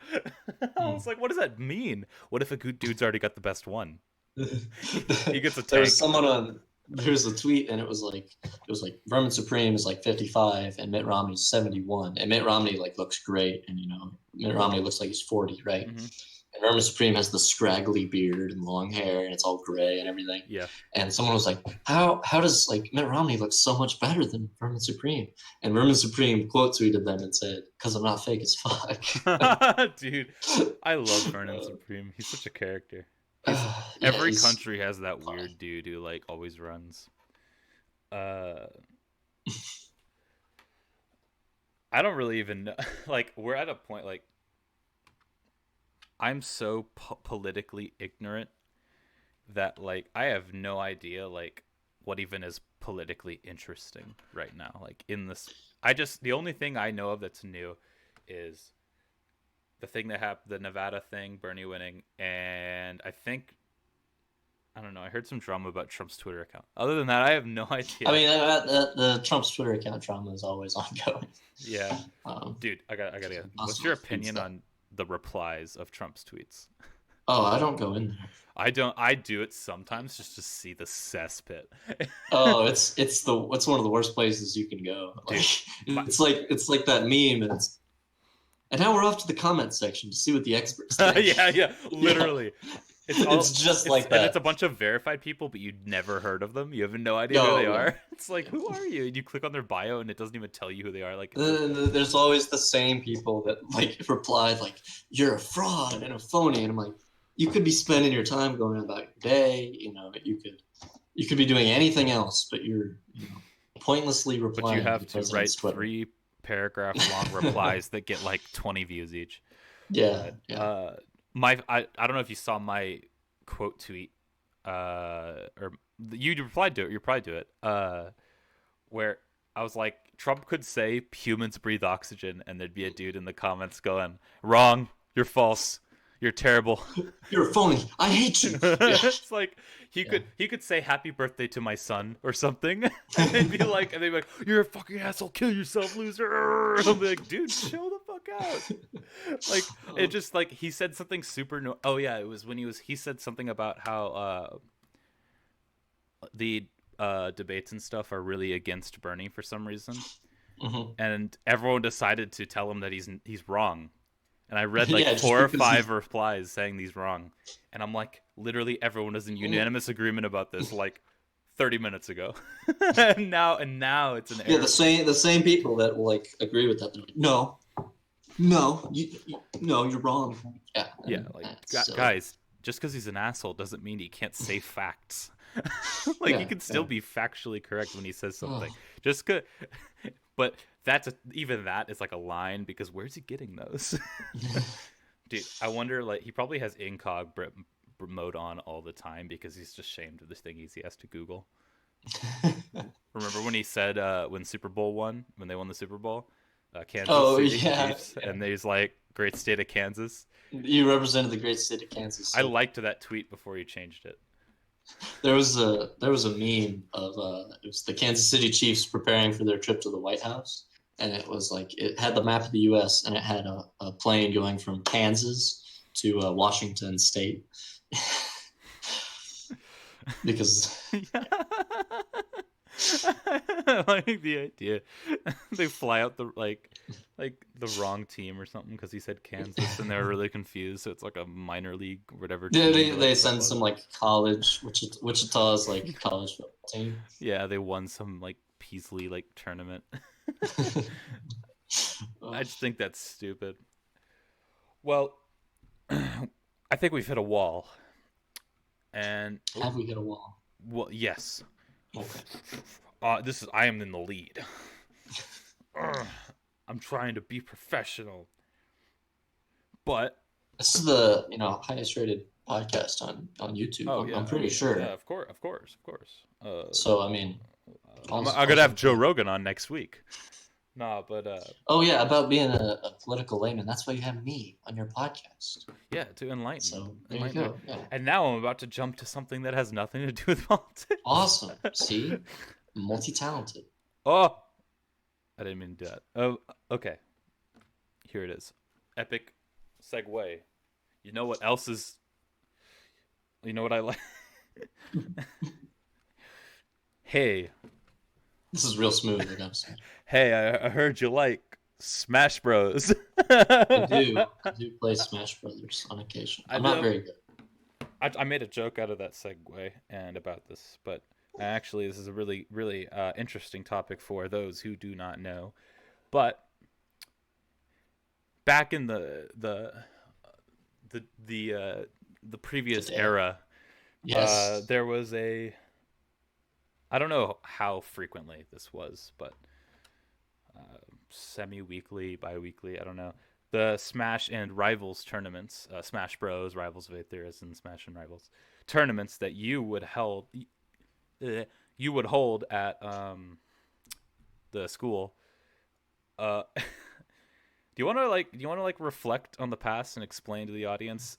S1: I was like, what does that mean? What if a good dude's already got the best one? He gets a
S2: There
S1: tank.
S2: was someone on. There was a tweet, and it was like Vermin Supreme is like 55, and Mitt Romney's 71, and Mitt Romney like looks great, and Mitt Romney looks like he's 40, right?
S1: Mm-hmm.
S2: And Vermin Supreme has the scraggly beard and long hair, and it's all gray and everything.
S1: Yeah.
S2: And someone was like, "How does like Mitt Romney look so much better than Vermin Supreme?" And Vermin Supreme quote tweeted them and said, "Because I'm not fake as fuck."
S1: Dude, I love Vernon Supreme. He's such a character. Every country has that
S2: funny.
S1: weird dude who like always runs. Uh, I don't really even know. Like we're at a point like I'm so politically ignorant that like I have no idea like what even is politically interesting right now. Like in this, the only thing I know of that's new is the thing that happened, the Nevada thing, Bernie winning, and I don't know. I heard some drama about Trump's Twitter account. Other than that, I have no idea.
S2: I mean, the Trump's Twitter account drama is always ongoing.
S1: Yeah, dude, I gotta. What's your opinion on the replies of Trump's tweets?
S2: Oh, I don't go in there.
S1: I don't. I do it sometimes just to see the cesspit.
S2: Oh, it's one of the worst places you can go. Like,
S1: Dude,
S2: it's like that meme, and now we're off to the comments section to see what the experts think.
S1: yeah, literally. Yeah.
S2: It's just like that.
S1: And it's a bunch of verified people, but you'd never heard of them. You have no idea who they are. It's like, who are you? And you click on their bio, and it doesn't even tell you who they are. Like,
S2: there's always the same people that like replied like, "You're a fraud and a phony," and I'm like, you could be spending your time going about your day. You could be doing anything else, but you're pointlessly replying.
S1: But you have to write 3-paragraph long replies that get like 20 views each.
S2: Yeah.
S1: I don't know if you saw my quote tweet, or you replied to it. You replied to it, where I was like, Trump could say humans breathe oxygen, and there'd be a dude in the comments going, "Wrong, you're false, you're terrible,
S2: you're a phony, I hate you." Yeah.
S1: It's like he could say happy birthday to my son or something, and they'd be like, "You're a fucking asshole, kill yourself, loser." I'll be like, dude, chill the fuck out. Like it just like he said something super. Oh yeah, it was when he said something about how the debates and stuff are really against Bernie for some reason, and everyone decided to tell him that he's wrong. And I read like 4 or 5 replies saying he's wrong, and I'm like, literally everyone is in unanimous agreement about this. Like 30 minutes ago. and now it's an
S2: Yeah,
S1: error.
S2: the same people that will like agree with that. They're like, no, no, no, you're wrong. Yeah,
S1: Yeah,
S2: and
S1: like
S2: that's silly.
S1: guys, just because he's an asshole doesn't mean he can't say facts. Like he
S2: Yeah,
S1: can still
S2: yeah.
S1: be factually correct when he says something.
S2: Oh.
S1: Just good, but even that is like a line because where's he getting those? Dude, I wonder. Like he probably has mode on all the time because he's just ashamed of the things he has to Google. Remember when he said when Super Bowl won when they won the Super Bowl, Kansas
S2: Oh
S1: City
S2: yeah,
S1: Chiefs,
S2: yeah.
S1: and he's like, "Great state of Kansas."
S2: You represented the great state of Kansas.
S1: I
S2: So
S1: liked that tweet before he changed it.
S2: there was a meme of it was the Kansas City Chiefs preparing for their trip to the White House, and it was like it had the map of the U.S. and it had a plane going from Kansas to Washington State because
S1: Yeah. I like the idea. They fly out like the wrong team or something because he said Kansas and they're really confused. So it's like a minor league whatever
S2: yeah,
S1: team to
S2: they
S1: like
S2: send
S1: fuck with.
S2: some like college Wichita's like college football team.
S1: Yeah, they won some like Peasley like tournament.
S2: Oh,
S1: I just think that's stupid. Well, I think we've hit a wall, and oh,
S2: have we hit a wall?
S1: well, yes.
S2: Okay.
S1: This is I am in the lead. I'm trying to be professional, but
S2: This is the highest rated podcast on YouTube.
S1: oh yeah,
S2: I'm
S1: oh
S2: pretty
S1: yeah, yeah.
S2: sure.
S1: Of course, of course, of course.
S2: So I mean,
S1: I'm gonna
S2: also
S1: have Joe Rogan on next week. Nah, but
S2: oh yeah, about being a political layman. That's why you have me on your podcast.
S1: yeah, to
S2: So there you
S1: enlighten me.
S2: go. Yeah,
S1: And now I'm about to jump to something that has nothing to do with politics.
S2: awesome. See, multi-talented.
S1: Oh, I didn't mean to do that. Oh, okay. Here it is. Epic segue. You know what else is? You know what I like? Hey,
S2: This is real smooth. I gotta say.
S1: hey! I heard you like Smash Bros.
S2: I do. I do play Smash Brothers on occasion.
S1: I
S2: I'm not
S1: do.
S2: very good.
S1: I made a joke out of that segue and about this, but actually, this is a really, really interesting topic for those who do not know. But back in the previous
S2: Today.
S1: era,
S2: Yes.
S1: there was a I don't know how frequently this was, but semi-weekly, bi-weekly, I don't know. The Smash and Rivals tournaments, Smash Bros, Rivals of Aetherus, and Smash and Rivals tournaments that you would hold at the school. Do you want to like reflect on the past and explain to the audience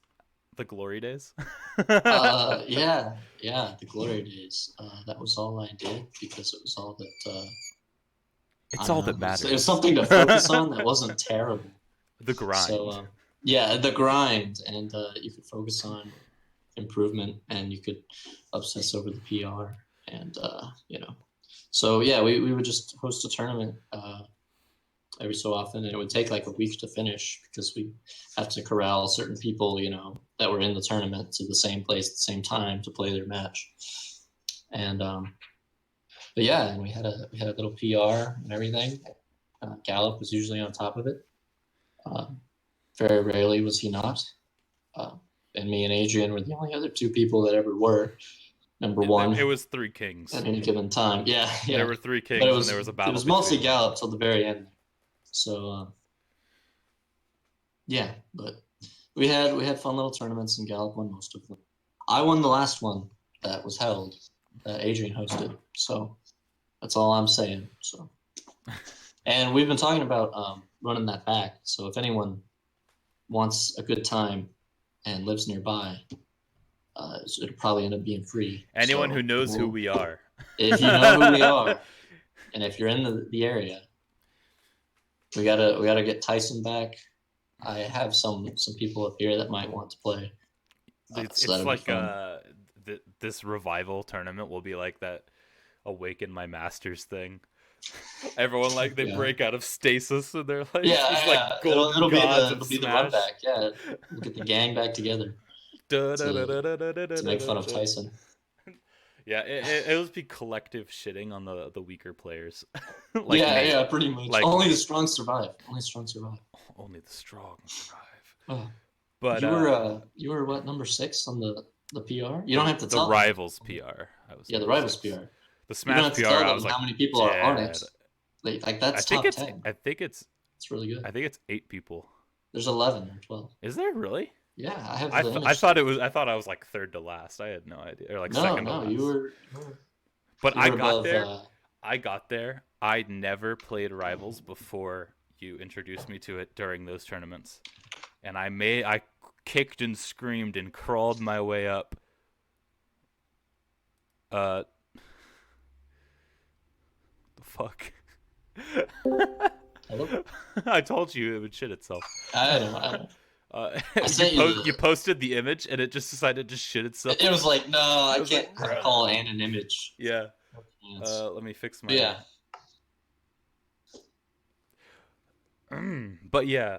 S1: the glory days?
S2: Yeah, yeah. The glory days. That was all I did because it was all that. I
S1: It's
S2: don't
S1: all
S2: know.
S1: that matters.
S2: It was something to focus on that wasn't terrible.
S1: The
S2: So
S1: grind.
S2: yeah, the grind, and you could focus on improvement, and you could obsess over the PR, and So yeah, we would just host a tournament every so often, and it would take like a week to finish because we have to corral certain people, that were in the tournament to the same place at the same time to play their match. And but yeah, and we had a little PR and everything. Gallup was usually on top of it. Very rarely was he not. Uh, and me and Adrian were the only other two people that ever were number
S1: It
S2: one
S1: was three kings.
S2: at any given time. Yeah, yeah.
S1: There were three kings,
S2: But
S1: and there was a
S2: it
S1: battle
S2: was mostly
S1: between them.
S2: Gallup till the very end. So yeah, but we had fun little tournaments, and Gallup won most of them. I won the last one that was held that Adrian hosted. So that's all I'm saying. So, and we've been talking about running that back. So if anyone wants a good time and lives nearby, it'll probably end up being free.
S1: Anyone
S2: So
S1: who knows who we are.
S2: if you know who we are, and if you're in the area, we gotta get Tyson back. I have some people up here that might want to play. So
S1: It's
S2: that'll be
S1: like
S2: fun.
S1: this revival tournament will be like that Awaken My Masters thing. Everyone like they
S2: Yeah.
S1: break out of stasis and they're like
S2: Yeah,
S1: it's
S2: yeah.
S1: like golden
S2: It'll be
S1: gods
S2: the
S1: of
S2: it'll be the run
S1: Smash.
S2: back. Yeah, we'll get the gang back together to make fun of Tyson.
S1: Yeah, it'll just be collective shitting on the weaker players, like
S2: Yeah,
S1: me,
S2: yeah, pretty much.
S1: like
S2: Only the
S1: me.
S2: strong survive. Only strong survive.
S1: Only the strong survive.
S2: Oh,
S1: But
S2: you were what, number 6 on the PR? You don't have to
S1: the
S2: tell them.
S1: rivals PR, I was
S2: Yeah, the
S1: number
S2: rivals
S1: 6.
S2: PR.
S1: The
S2: You don't
S1: Smash
S2: have to
S1: PR,
S2: tell
S1: I
S2: them
S1: was like
S2: how many people are on it.
S1: dead.
S2: Like
S1: I
S2: that's
S1: think
S2: top
S1: it's
S2: 10.
S1: I think it's
S2: It's really good.
S1: I think it's 8 people.
S2: There's 11 or 12.
S1: Is there really?
S2: Yeah, I have the
S1: I
S2: image
S1: thought it
S2: saved.
S1: was I was like third to last. I had no idea, or like
S2: No,
S1: second to
S2: no,
S1: last. But
S2: you were above.
S1: I got there. I never played Rivals before you introduced me to it during those tournaments. And I kicked and screamed and crawled my way up. Uh the fuck.
S2: Hello?
S1: I told you it would shit itself.
S2: I know. I
S1: You
S2: sent you
S1: you
S2: the.
S1: posted the image and it just decided to shit itself.
S2: It was like, no, I
S1: was
S2: can't
S1: like,
S2: call and an image.
S1: yeah.
S2: Yes.
S1: Let me fix
S2: But
S1: my.
S2: yeah,
S1: But yeah,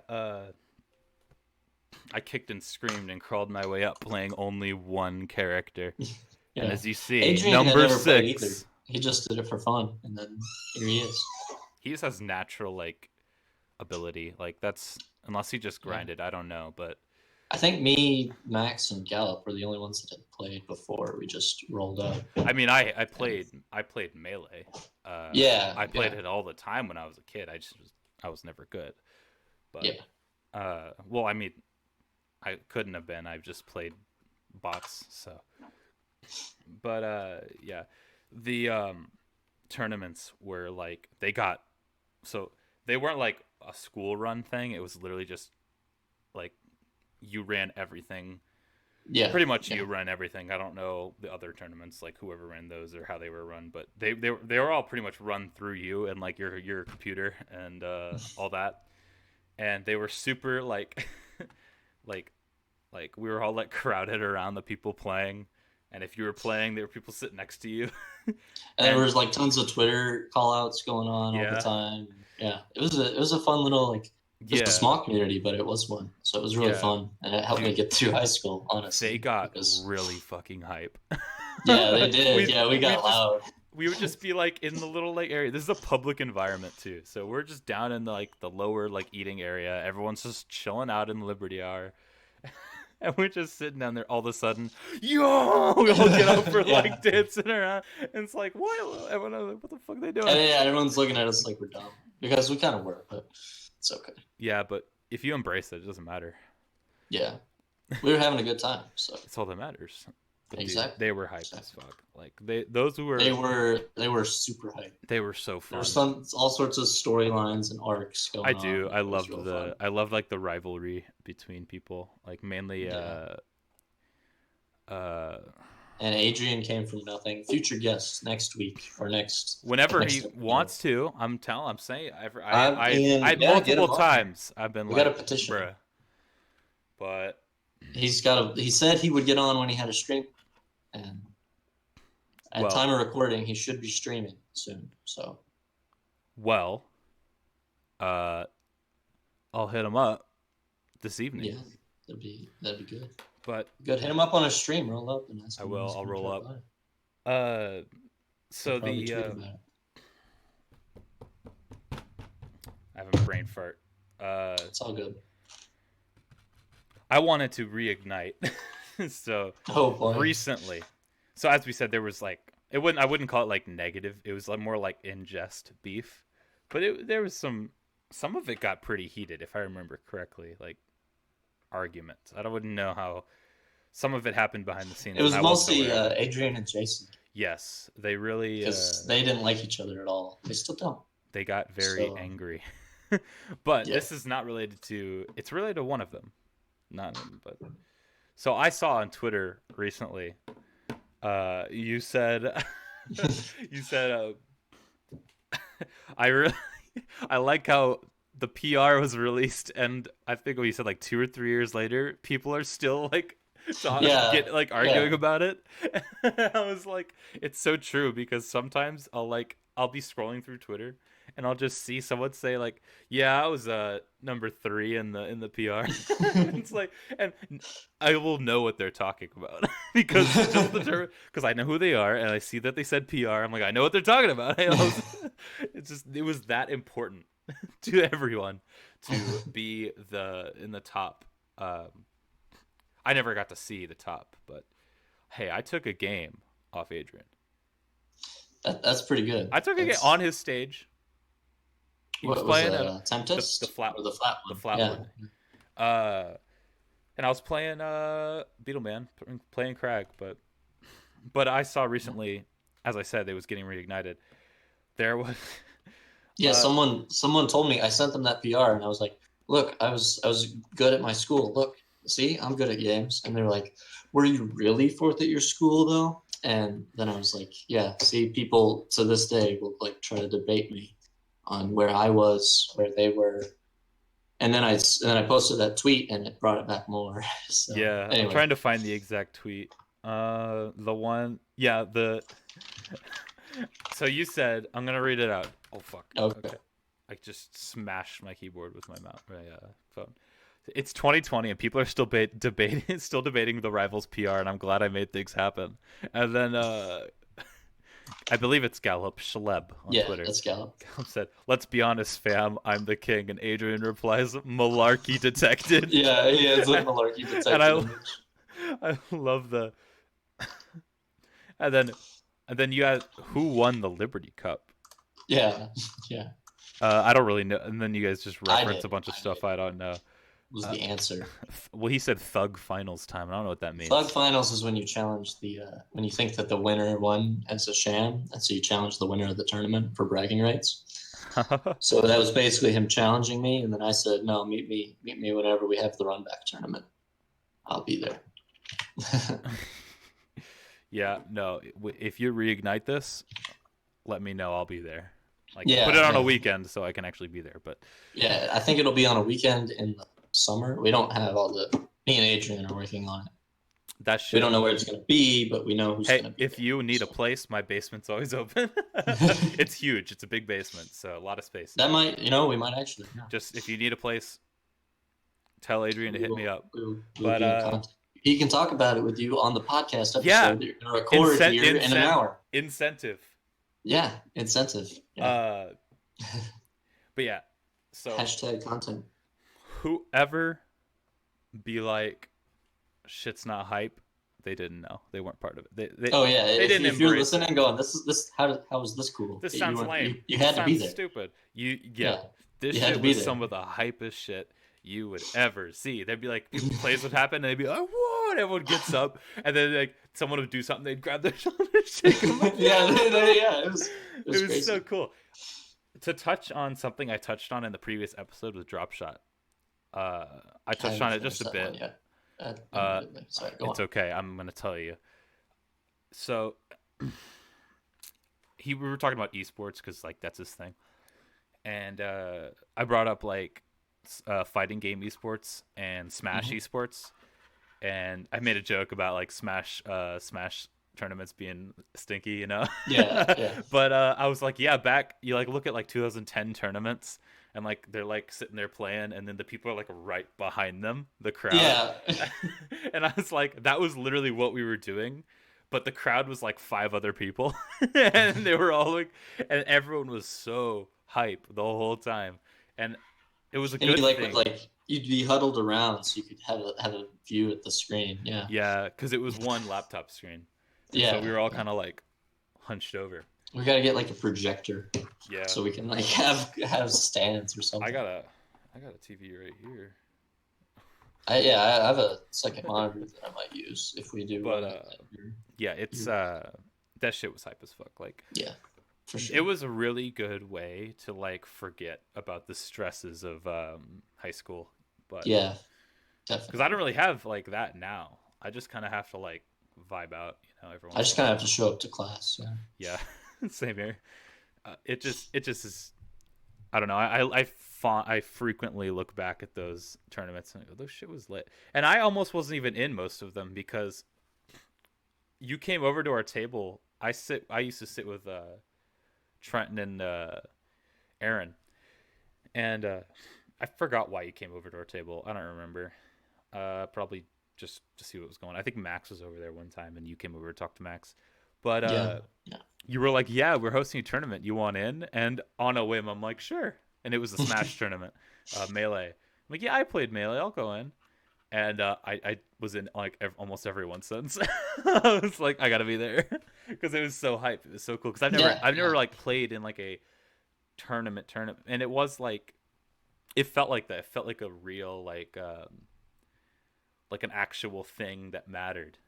S1: I kicked and screamed and crawled my way up, playing only one character. And
S2: yeah.
S1: as you see,
S2: Adrian had
S1: number
S2: never played either.
S1: 6.
S2: He just did it for fun, and then here he is.
S1: He just has natural like ability. Like that's unless he just
S2: Yeah.
S1: grinded. I don't know, but
S2: I think me, Max, and Gallup were the only ones that had played before. We just rolled up.
S1: I mean, I played melee.
S2: Yeah,
S1: I played
S2: yeah.
S1: it all the time when I was a kid. I was never good. But
S2: Yeah.
S1: well, I mean, I couldn't have been. I've just played bots, so. But yeah, the tournaments were like they got so they weren't like a school run thing. It was literally just like you ran everything.
S2: Yeah.
S1: Pretty much
S2: Yeah.
S1: you ran everything. I don't know the other tournaments like whoever ran those or how they were run, but they were all pretty much run through you and like your computer and all that. And they were super like like we were all like crowded around the people playing, and if you were playing there were people sitting next to you.
S2: And there was like tons of Twitter call outs going on all the
S1: Yeah.
S2: time. Yeah. It was a fun little like just a
S1: Yeah,
S2: small community, but it was fun. So it was really
S1: yeah,
S2: fun. And it helped me
S1: dude,
S2: get through high school, honestly.
S1: they got
S2: Because
S1: really fucking hype.
S2: yeah, they did.
S1: we
S2: Yeah, we got loud.
S1: we would just be like in the little like area. This is a public environment too, so we're just down in the lower like eating area. Everyone's just chilling out in the Liberty Hour. And we're just sitting down there. All of a sudden, yo, we all get up for
S2: Yeah.
S1: like dancing around, and it's like, what? Everyone was like, what the fuck are they doing?
S2: And yeah, everyone's looking at us like we're dumb. Because we kind of were, but it's okay.
S1: Yeah, but if you embrace it, it doesn't matter.
S2: Yeah. We were having a good time. So
S1: It's all that matters. But dude,
S2: exactly.
S1: they were hyped as fuck. Like those who were
S2: They were super hyped.
S1: they were so fun.
S2: There's all sorts of storylines and arcs going
S1: I
S2: on.
S1: do.
S2: It was real fun.
S1: I loved like the rivalry between people. Like mainly
S2: Yeah.
S1: uh
S2: And Adrian came from nothing. Future guest next week or next.
S1: whenever
S2: next
S1: he
S2: episode.
S1: wants to. I'm saying
S2: Ian,
S1: I
S2: yeah, get him
S1: multiple
S2: on.
S1: times I've been
S2: We
S1: like
S2: got a petition.
S1: bruh. But
S2: He said he would get on when he had a stream, and at
S1: Well-
S2: time of recording, he should be streaming soon. So
S1: well, I'll hit him up this evening.
S2: yeah, that'd be good.
S1: But
S2: Good. Hit him up on a stream. Roll up and ask
S1: I
S2: him
S1: will.
S2: if he's
S1: I'll
S2: gonna
S1: roll
S2: drop
S1: up.
S2: by.
S1: So
S2: Probably
S1: the
S2: tweet about it.
S1: I have a brain fart.
S2: It's all good.
S1: I wanted to reignite. So
S2: Oh boy.
S1: recently, so as we said, there was like I wouldn't call it like negative. It was like more like in jest beef, but there was some of it got pretty heated if I remember correctly, like arguments. I wouldn't know how some of it happened behind the scenes.
S2: It was
S1: and I wasn't
S2: mostly
S1: aware of it.
S2: Adrian and Jason
S1: Yes, they really
S2: because they didn't like each other at all. They still don't.
S1: they got very
S2: So-
S1: angry. But
S2: Yeah.
S1: this is not related to. It's related to one of them, not but. So I saw on Twitter recently. You said, you said, I really, I like how the PR was released, and I think what you said like 2 or 3 years later, people are still like,
S2: Yeah,
S1: arguing
S2: yeah.
S1: about it. I was like, it's so true because sometimes I'll be scrolling through Twitter, and I'll just see someone say like, "Yeah, I was number 3 in the PR." It's like, and I will know what they're talking about because just the term, because I know who they are and I see that they said PR. I'm like, I know what they're talking about. It's just it was that important to everyone to be the in the top. I never got to see the top, but hey, I took a game off Adrian.
S2: That's pretty good.
S1: I took a game
S2: That's
S1: on his stage. He was
S2: what was
S1: playing
S2: that?
S1: a the
S2: Tempest
S1: flat
S2: or the flat
S1: the
S2: one?
S1: flat
S2: Yeah.
S1: wood. Uh, and I was playing Beetleman, playing Crag, but I saw recently, as I said, it was getting reignited. There was
S2: Yeah,
S1: uh
S2: someone told me I sent them that PR and I was like, "Look, I was good at my school. Look, see, I'm good at games." And they're like, "Were you really fourth at your school though?" And then I was like, "Yeah, see, people to this day will like try to debate me on where I was, where they were." And then I posted that tweet and it brought it back more. So,
S1: yeah, I'm
S2: anyway,
S1: trying to find the exact tweet. The one, yeah, the so you said I'm gonna read it out. Oh fuck.
S2: okay.
S1: Okay. I just smashed my keyboard with my phone. It's 2020 and people are still debating still debating the rivals PR, and I'm glad I made things happen. And then I believe it's Gallup Schleb on
S2: Yeah,
S1: Twitter.
S2: that's Gallup.
S1: Gallup said, "Let's be honest, fam. I'm the king." And Adrian replies, "Malarkey detected."
S2: Yeah, he has a malarkey
S1: And
S2: detected image.
S1: I love the and then and then you had who won the Liberty Cup.
S2: Yeah, yeah.
S1: I don't really know. And then you guys just
S2: I
S1: reference
S2: did.
S1: a bunch of
S2: I did.
S1: stuff I don't know.
S2: Was
S1: Uh,
S2: the answer.
S1: well, he said Thug Finals time. I don't know what that
S2: Thug
S1: means.
S2: finals is when you challenge the when you think that the winner won as a sham, and so you challenge the winner of the tournament for bragging rights. So that was basically him challenging me, and then I said, "No, meet me whenever we have the run back tournament. I'll be there."
S1: Yeah, no. If you reignite this, let me know. I'll be there. Like, put
S2: Yeah,
S1: it on a
S2: yeah,
S1: weekend so I can actually be there. But
S2: yeah. I think it'll be on a weekend in the summer. We don't have all the. Me and Adrian are working on it.
S1: that
S2: We don't
S1: shit.
S2: know where it's going to be, but we know who's
S1: Hey,
S2: going to be
S1: if
S2: there.
S1: you need a
S2: So
S1: place, my basement's always open. It's huge. It's a big basement, so a lot of space.
S2: that might, we might actually. Yeah.
S1: Just if you need a place, tell Adrian to
S2: We
S1: hit me
S2: will,
S1: up.
S2: we will
S1: But
S2: be in contact. He can talk about it with you on the podcast
S1: yeah,
S2: episode that you're going to record here in an hour.
S1: incentive.
S2: Yeah, incentive. Yeah.
S1: Uh, but yeah, so
S2: Hashtag content.
S1: whoever be like, shit's not hype. They didn't know. They weren't part of it.
S2: Oh yeah,
S1: They didn't
S2: if you're
S1: embrace
S2: listening,
S1: it.
S2: going, this how is this cool?
S1: This
S2: You
S1: sounds
S2: weren't
S1: lame.
S2: you
S1: This
S2: had to be
S1: sounds
S2: there.
S1: stupid. Yeah.
S2: Yeah,
S1: This
S2: you had to
S1: shit
S2: be
S1: was
S2: there.
S1: some of the hypest shit you would ever see. They'd be like, people plays would happen, and they'd be like, "Whoa!" And everyone gets up, and then like someone would do something, they'd grab their shoulders, shake them. Like,
S2: Yeah, yeah, it
S1: it
S2: was
S1: was so
S2: crazy.
S1: cool. To touch on something I touched on in the previous episode with Drop Shot, uh, I
S2: I
S1: touched
S2: haven't
S1: on it just
S2: finished
S1: a
S2: that one
S1: bit.
S2: yet.
S1: Uh,
S2: Admittedly. Sorry, go
S1: it's
S2: on.
S1: okay. I'm gonna tell you. So we were talking about esports because like that's his thing, and I brought up like fighting game esports and Smash
S2: Mhm.
S1: esports, and I made a joke about like Smash tournaments being stinky, you know.
S2: Yeah, yeah,
S1: But I was like, yeah, back you like look at like 2010 tournaments, and like they're like sitting there playing, and then the people are like right behind them, the crowd,
S2: yeah.
S1: and I was like, that was literally what we were doing. But the crowd was like 5 other people, and they were all like, and everyone was so hype the whole time, and it was a
S2: And
S1: good
S2: you would
S1: thing.
S2: you'd be huddled around so you could have a view at the screen. Yeah,
S1: Yeah, because it was one laptop screen, and so we
S2: yeah,
S1: were all
S2: yeah.
S1: kind of like hunched over.
S2: We gotta get like a projector
S1: Yeah,
S2: so we can like have stands or
S1: I
S2: something.
S1: got a I got a TV right here.
S2: I have a second monitor that I might use if we do
S1: But
S2: run it.
S1: yeah, it's that shit was hype as fuck. Like
S2: Yeah, for
S1: it
S2: sure.
S1: was a really good way to like forget about the stresses of high school. But
S2: Yeah,
S1: because I don't
S2: definitely.
S1: really have like that now, I just kind of have to like vibe out, every
S2: I
S1: once
S2: just
S1: in a
S2: kind of have
S1: while.
S2: to show up to class. Yeah.
S1: Yeah, same here. It just is. I don't know. I frequently look back at those tournaments and I go, those shit was lit. And I almost wasn't even in most of them because you came over to our table. I used to sit with Trenton Aaron, and I forgot why you came over to our table. I don't remember. Probably just to see what was going on. I think Max was over there one time, and you came over to talk to Max. But
S2: Yeah, yeah,
S1: you were like, "Yeah, we're hosting a tournament. You want in?" And on a whim, I'm like, "Sure." And it was a Smash tournament, Melee. I'm like, "Yeah, I played Melee. I'll go in." And I was in like almost every one since. I was like, I gotta be there because it was so hype. It was so cool because
S2: yeah,
S1: I've
S2: yeah.
S1: never like played in like a tournament, and it was like it felt like that. It felt like a real like an actual thing that mattered.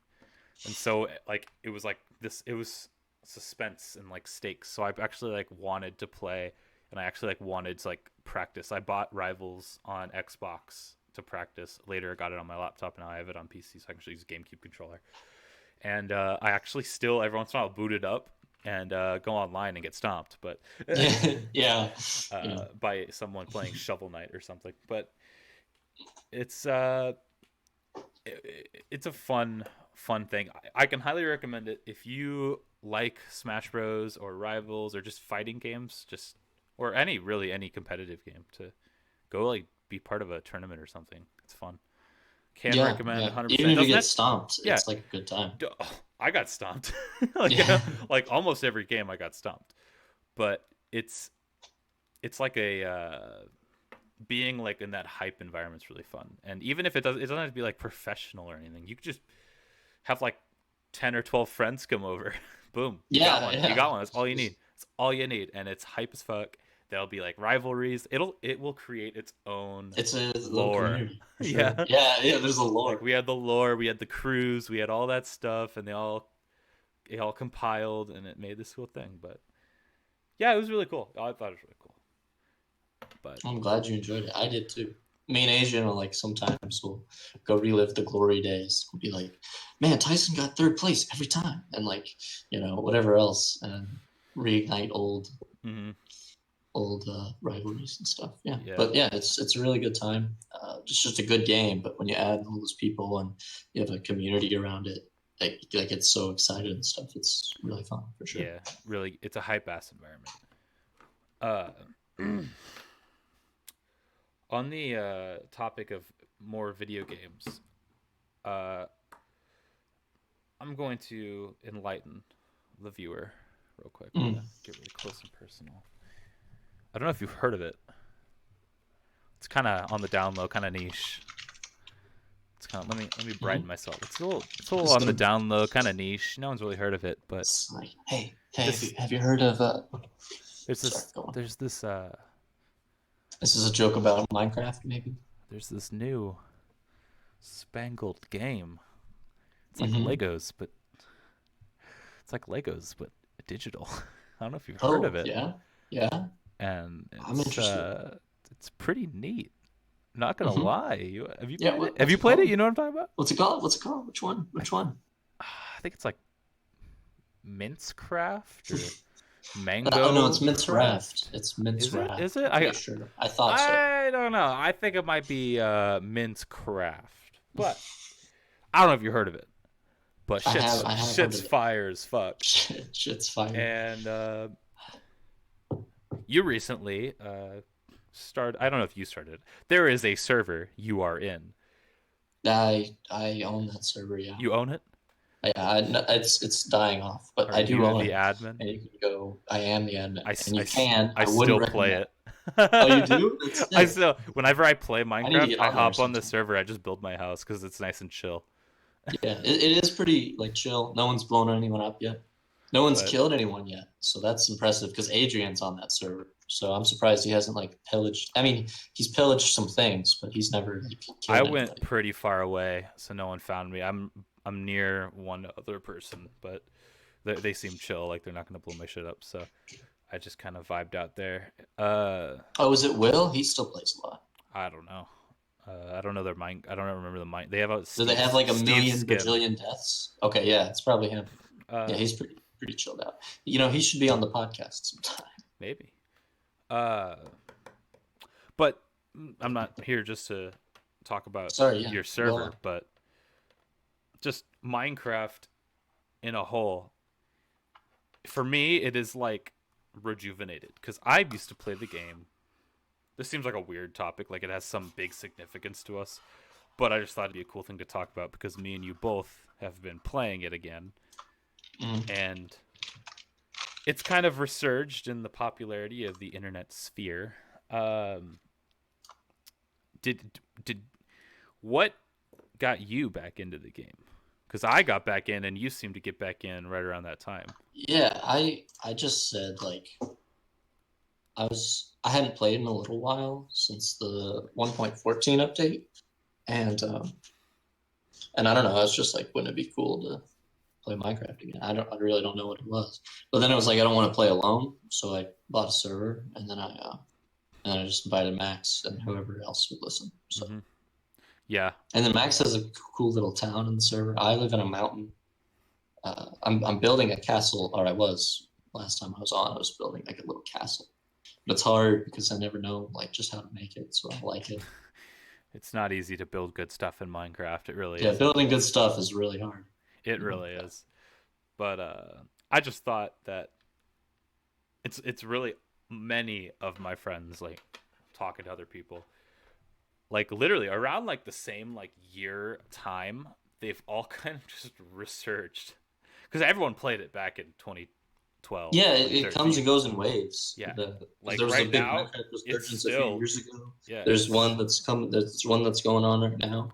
S1: And so like it was like this. It was suspense and like stakes. So I actually like wanted to play, and I actually like wanted to like practice. I bought Rivals on Xbox to practice. Later, I got it on my laptop, and now I have it on PC, so I can actually use a GameCube controller. And I actually still every once in a while boot it up and go online and get stomped, but
S2: Yeah, yeah, yeah,
S1: by someone playing Shovel Knight or something. But it's it's a fun thing. I can highly recommend it if you like Smash Bros or Rivals or just fighting games, just or any competitive game to go like be part of a tournament or something. It's fun. Can
S2: yeah,
S1: recommend
S2: yeah. Even
S1: 100%.
S2: if you
S1: Doesn't
S2: get
S1: that
S2: stomped,
S1: yeah,
S2: it's like a good time.
S1: I got stomped. like
S2: Yeah,
S1: like almost every game I got stomped. But it's like a being like in that hype environment's really fun. And even if it doesn't have to be like professional or anything. You could just have like 10 or 12 friends come over. Boom, you got
S2: yeah,
S1: one. You
S2: yeah.
S1: got one. That's all you need. It's all you need, and it's hype as fuck. There'll be like rivalries. It will create its own
S2: It's a little
S1: lore.
S2: community for sure.
S1: Yeah.
S2: Yeah, yeah. There's a
S1: Like
S2: lore.
S1: we had the lore, we had the crews, we had all that stuff, and they all compiled, and it made this cool thing. But yeah, it was really cool. I thought it was really cool. But
S2: I'm glad you enjoyed it. I did too. Me and Asian will like sometimes we'll go relive the glory days. We'll be like, man, Tyson got third place every time, and like, whatever else, and reignite
S1: mm-hmm.
S2: old rivalries and stuff. Yeah,
S1: Yeah,
S2: but yeah, it's a really good time. Just a good game. But when you add all those people and you have a community around it, like it's so excited and stuff. It's really fun for sure.
S1: yeah, really, it's a hype ass environment. Uh, on the topic of more video games, uh, I'm going to enlighten the viewer real quick. I'm
S2: Mm.
S1: gonna get really close and personal. I don't know if you've heard of it. It's kind of on the down low, kind of niche. It's kind of let me
S2: Mm.
S1: brighten myself. It's a little
S2: It's,
S1: on the down low, kind of niche. No one's really heard of it, but
S2: it's like, hey, have you
S1: this
S2: have you heard of
S1: there's
S2: Sorry,
S1: this
S2: go on.
S1: there's this
S2: This is a joke about Minecraft, maybe.
S1: there's this new spangled game. It's like
S2: Mm-hmm.
S1: Legos, but it's like Legos, but digital. I don't know if you've heard of
S2: Oh
S1: it,
S2: yeah, yeah.
S1: and
S2: I'm interested.
S1: it's pretty neat. Not gonna
S2: Mm-hmm.
S1: lie, you have you
S2: Yeah.
S1: played it? Have
S2: What's
S1: you
S2: it
S1: played it?
S2: called?
S1: You know what I'm talking about?
S2: What's it called? What's it called? Which one?
S1: I,
S2: Which one?
S1: I think it's like Mincecraft or
S2: Oh no,
S1: Mango
S2: it's Mince
S1: Craft.
S2: Raft. It's Mince
S1: Is it?
S2: Raft.
S1: Is it?
S2: I'm pretty sure. I thought so.
S1: I don't know. I think it might be Mincecraft, but I don't know if you heard of it. But
S2: I have heard
S1: shit's
S2: of it.
S1: fire as fuck.
S2: Shit's fire.
S1: And you recently started. I don't know if you started. There is a server you are in.
S2: I own that server. Yeah.
S1: You own it.
S2: Yeah. It's dying off, but
S1: Are
S2: I do
S1: you
S2: own
S1: the
S2: it.
S1: admin?
S2: And you can go. I am the admin,
S1: I,
S2: and you can.
S1: I
S2: I wouldn't
S1: still play
S2: recommend.
S1: it.
S2: Oh, you do? That's
S1: I
S2: sick.
S1: still, whenever I play
S2: I need to
S1: Minecraft,
S2: get
S1: I
S2: on there
S1: hop on the
S2: sometime.
S1: server. I just build my house because it's nice and chill.
S2: Yeah, it is pretty like chill. No one's blown anyone up yet. No one's
S1: But
S2: killed anyone yet, so that's impressive because Adrian's on that server. So I'm surprised he hasn't like pillaged. I mean, he's pillaged some things, but he's never like
S1: I
S2: killed
S1: went
S2: anybody.
S1: pretty far away, so no one found me. I'm near one other person, but they seem chill, like they're not gonna blow my shit up. So I just kind of vibed out there.
S2: Oh, is it Will? He still plays a lot.
S1: I don't know. I don't know their mind. I don't remember the mind. They have a
S2: Do they have like a
S1: Steve
S2: million
S1: skin.
S2: bajillion deaths? Okay, yeah, it's probably him. Yeah,
S1: Uh,
S2: he's pretty chilled out. He should be on the podcast sometime.
S1: maybe. Uh, but I'm not here just to talk about
S2: Sorry, yeah,
S1: your
S2: go on.
S1: server, but just Minecraft in a whole. For me, it is like rejuvenated because I used to play the game. This seems like a weird topic, like it has some big significance to us, but I just thought it'd be a cool thing to talk about because me and you both have been playing it again,
S2: Mm.
S1: and it's kind of resurged in the popularity of the internet sphere. Um, did what got you back into the game? Because I got back in, and you seemed to get back in right around that time.
S2: Yeah, I just said like I hadn't played in a little while since the 1.14 update, and and I don't know. I was just like, wouldn't it be cool to play Minecraft again? I really don't know what it was. But then I was like, I don't want to play alone, so I bought a server, and then I just invited Max and whoever else would listen. So
S1: Mm-hmm. Yeah.
S2: and then Max has a cool little town in the server. I live in a mountain. I'm building a castle, or I was last time I was on. I was building like a little castle, but it's hard because I never know like just how to make it. So I like it.
S1: It's not easy to build good stuff in Minecraft. It really
S2: Yeah,
S1: isn't.
S2: building good stuff is really hard.
S1: It really is. But I just thought that it's really many of my friends like talking to other people like literally around like the same like year time they've all kind of just researched because everyone played it back in 2012
S2: Yeah, it comes
S1: 2013.
S2: and goes in waves.
S1: Yeah,
S2: 'Cause
S1: like
S2: there was a
S1: right
S2: big
S1: now
S2: Minecraft
S1: it's
S2: resurgence a few
S1: still
S2: years ago.
S1: yeah
S2: There's
S1: it's
S2: one that's come. There's one that's going on right now.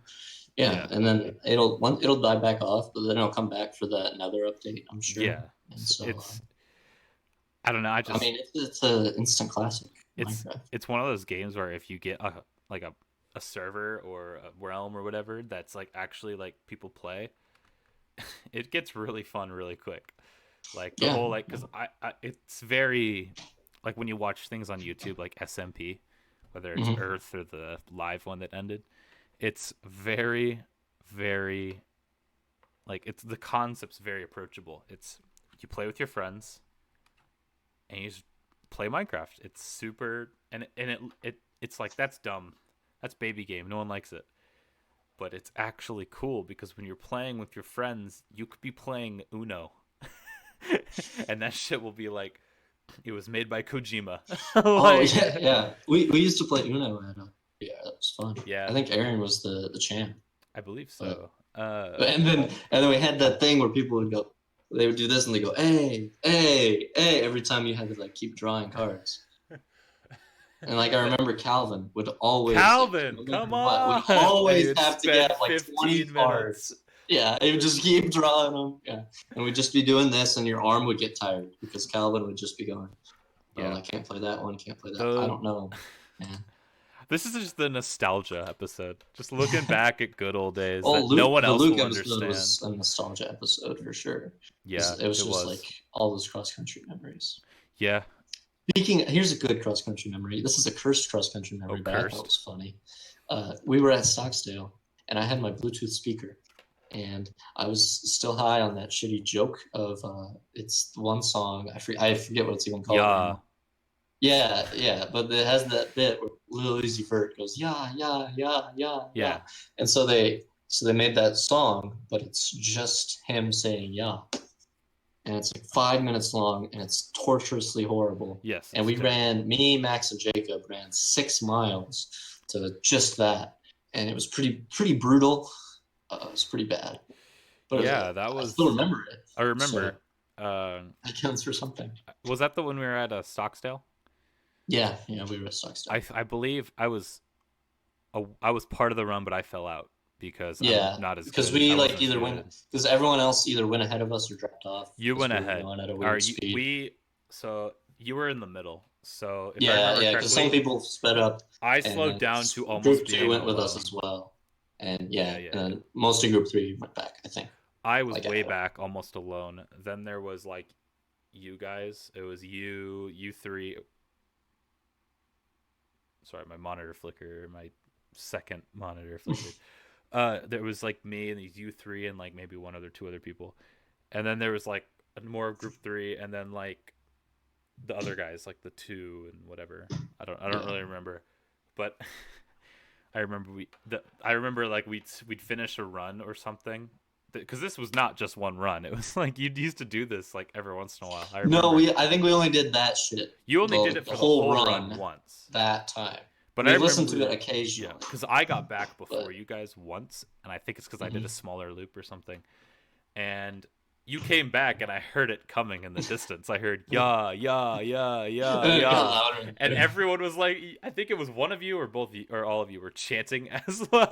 S2: Yeah,
S1: yeah
S2: and then it'll die back off, but then it'll come back for that another update, I'm sure.
S1: yeah
S2: And so,
S1: it's I don't know I
S2: I
S1: just
S2: mean, it's an instant classic,
S1: it's
S2: Minecraft.
S1: it's one of those games where if you get like a server or a realm or whatever that's like actually like people play it gets really fun really quick. Like the
S2: Yeah,
S1: whole like
S2: yeah.
S1: because it's very like when you watch things on YouTube like SMP, whether it's
S2: Hmm.
S1: Earth or the live one that ended, it's very like it's the concept's very approachable. It's you play with your friends and you just play Minecraft. It's super it's like that's dumb, that's baby game. No one likes it, but it's actually cool because when you're playing with your friends, you could be playing Uno and that shit will be like it was made by Kojima.
S2: Oh yeah,
S1: like
S2: yeah. We used to play Uno at yeah, that was fun. I
S1: yeah,
S2: think Aaron was the champ,
S1: I believe
S2: but
S1: so.
S2: and then we had that thing where people would go, they would do this and they go, hey, hey, hey, every time you had to like keep drawing cards. And like I remember Calvin would always like
S1: Calvin,
S2: no
S1: come
S2: matter what would
S1: on, and he
S2: always
S1: would
S2: have to get
S1: spend
S2: like 20
S1: 15 minutes.
S2: cards. Yeah, he would just keep drawing them. Yeah, and we'd just be doing this, and your arm would get tired because Calvin would just be going, "Oh,
S1: Yeah,
S2: I can't play that one. Can't play that. I
S1: the
S2: don't know, man."
S1: this is just the nostalgia episode. Just looking back at good old days
S2: Well,
S1: that no one
S2: The
S1: else
S2: Luke
S1: will
S2: episode was
S1: understand.
S2: a nostalgia episode for sure.
S1: Yeah,
S2: It was
S1: it
S2: just like
S1: was.
S2: all those cross country memories.
S1: Yeah.
S2: Speaking, here's a good cross country memory. This is a cursed cross country
S1: Oh,
S2: memory, but I thought it
S1: cursed.
S2: was funny. We were at Stocksdale, and I had my Bluetooth speaker, and I was still high on that shitty joke of it's the one song I forget what it's even called
S1: Yeah.
S2: anymore. Yeah, yeah, but it has that bit where Lil Uzi Vert goes yeah, yeah, yeah, yeah, yeah,
S1: Yeah.
S2: and so they made that song, but it's just him saying yeah, and it's like 5 minutes long, and it's torturously horrible.
S1: Yes,
S2: And
S1: it's
S2: we
S1: terrible.
S2: ran, me, Max, and Jacob ran 6 miles to just that, and it was pretty brutal. It was pretty bad, but
S1: Yeah, that
S2: I still
S1: was.
S2: remember it,
S1: I
S2: so
S1: remember. Uh,
S2: that counts for something.
S1: was that the one we were at Stocksdale?
S2: Yeah, yeah, we were stuck still.
S1: I believe I was part of the run, but I fell out because I'm
S2: Yeah,
S1: not as
S2: because
S1: good.
S2: we
S1: I
S2: like
S1: wasn't as
S2: either went
S1: good.
S2: because everyone else either went ahead of us or dropped off
S1: You
S2: because
S1: went
S2: we were
S1: ahead.
S2: going at a
S1: Are
S2: weird
S1: you?
S2: speed.
S1: We so you were in the middle. So if I
S2: Yeah,
S1: remember
S2: yeah, because some
S1: correctly,
S2: people sped up,
S1: I
S2: and
S1: slowed
S2: then
S1: down to almost
S2: group two
S1: being
S2: went with us
S1: alone.
S2: as well, and
S1: Yeah,
S2: yeah,
S1: yeah,
S2: and
S1: yeah.
S2: then most of group three went back. I think
S1: I was
S2: like
S1: way
S2: ahead of.
S1: back, almost alone. Then there was like you guys. It was you three. Sorry, my monitor flickered. My second monitor flickered. There was like me and these you three and like maybe one other, two other people, and then there was like more of group three, and then like the other guys, like the two and whatever. I don't
S2: Yeah,
S1: really remember, but I remember like we'd finish a run or something because this was not just one run. It was like you used to do this like every once in a while. I
S2: No,
S1: remember
S2: I think we only did that shit.
S1: you only did it
S2: The
S1: for the
S2: whole
S1: whole run
S2: run
S1: once.
S2: that time.
S1: But I
S2: We listened to it
S1: remember, yeah,
S2: occasionally.
S1: because I got back before
S2: But
S1: you guys once, and I think it's because I did
S2: mhm.
S1: a smaller loop or something. And you came back, and I heard it coming in the distance. I heard yeah, yeah, yeah, yeah,
S2: It got
S1: yeah,
S2: louder and
S1: and
S2: louder.
S1: everyone was like, I think it was one of you or both of you, or all of you were chanting as well.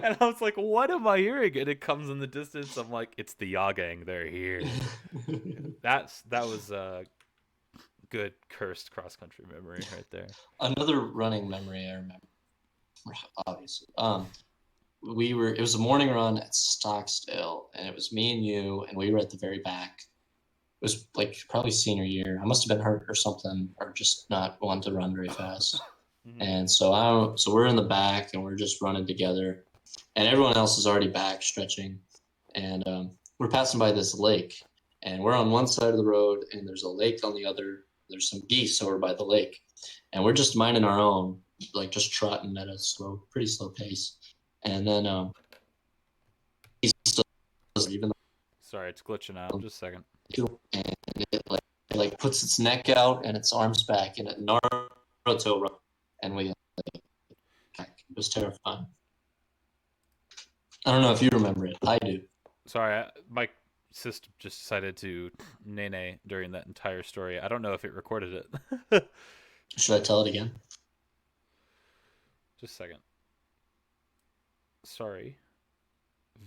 S1: And I was like, what am I hearing? And it comes in the distance. I'm like, it's the Ya Gang. They're here. That was a good cursed cross country memory right there.
S2: Another running memory I remember, obviously. It was a morning run at Stocksdale, and it was me and you, and we were at the very back. It was like probably senior year. I must have been hurt or something, or just not wanting to run very fast.
S1: Mm-hmm.
S2: And so we're in the back, and we're just running together, and everyone else is already back stretching, and we're passing by this lake, and we're on one side of the road, and there's a lake on the other. There's some geese over by the lake, and we're just minding our own, like just trotting at a pretty slow pace. And then he's still even
S1: Sorry, it's glitching out. Just a second.
S2: and it like puts its neck out and its arms back, and it Naruto run, and we it was terrifying. I don't know if you remember it. I do.
S1: Sorry, my system just decided to nay during that entire story. I don't know if it recorded it.
S2: Should I tell it again?
S1: Just a second. Sorry,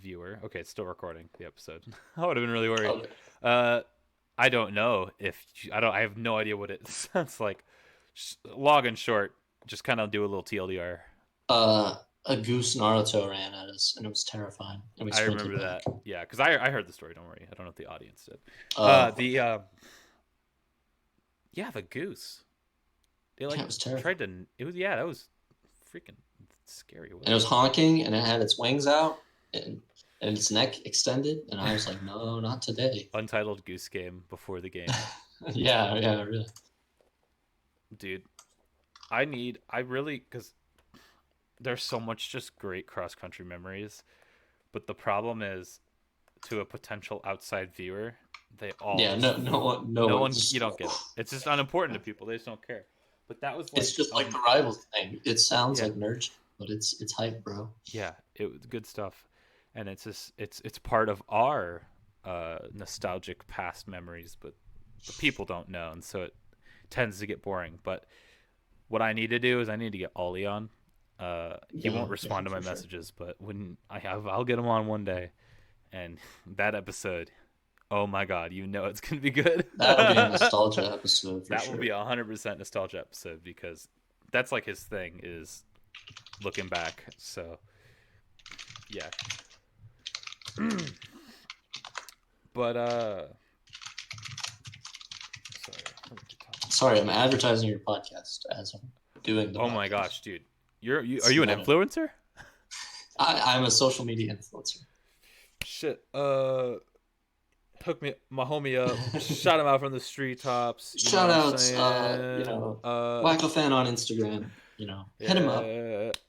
S1: viewer. Okay, it's still recording the episode. I would have been really worried.
S2: Okay.
S1: I don't know if I don't. I have no idea what it sounds like. Long and short, just kind of do a little TLDR.
S2: A goose Naruto ran at us, and it was terrifying. And we
S1: I
S2: sprinted
S1: remember
S2: back.
S1: that. Yeah, because I heard the story. Don't worry. I don't know if the audience did. Yeah, the goose. They like
S2: Yeah, it was terrifying.
S1: tried to. It was that was freaking scary.
S2: And it was honking, and it had its wings out, and its neck extended, and I was like, no, not today.
S1: Untitled Goose Game before the game.
S2: Yeah, really.
S1: Dude, I really, because there's so much just great cross country memories, but the problem is, to a potential outside viewer, they all
S2: Yeah, no
S1: one,
S2: one.
S1: you don't get it. It's just unimportant to people. They just don't care. But that was like,
S2: It's just like the rivals thing. It sounds
S1: yeah.
S2: like nerd, but it's hype, bro.
S1: Yeah, it was good stuff, and it's just it's part of our nostalgic past memories, but the people don't know, and so it tends to get boring. But what I need to do is I need to get Ollie on. He won't respond to my messages, but when I'll get him on one day, and that episode, oh my god, you know it's gonna be good.
S2: That'll be a nostalgia episode.
S1: That will be 100% nostalgia episode because that's like his thing is looking back. So yeah. But
S2: Sorry, I'm advertising your podcast as I'm doing the.
S1: Oh
S2: podcast.
S1: my gosh, dude, are you an influencer?
S2: I'm a social media influencer.
S1: Shit. Hook my homie up. Shout him out from the street tops.
S2: Shout outs, Wackofan on Instagram. Hit him up.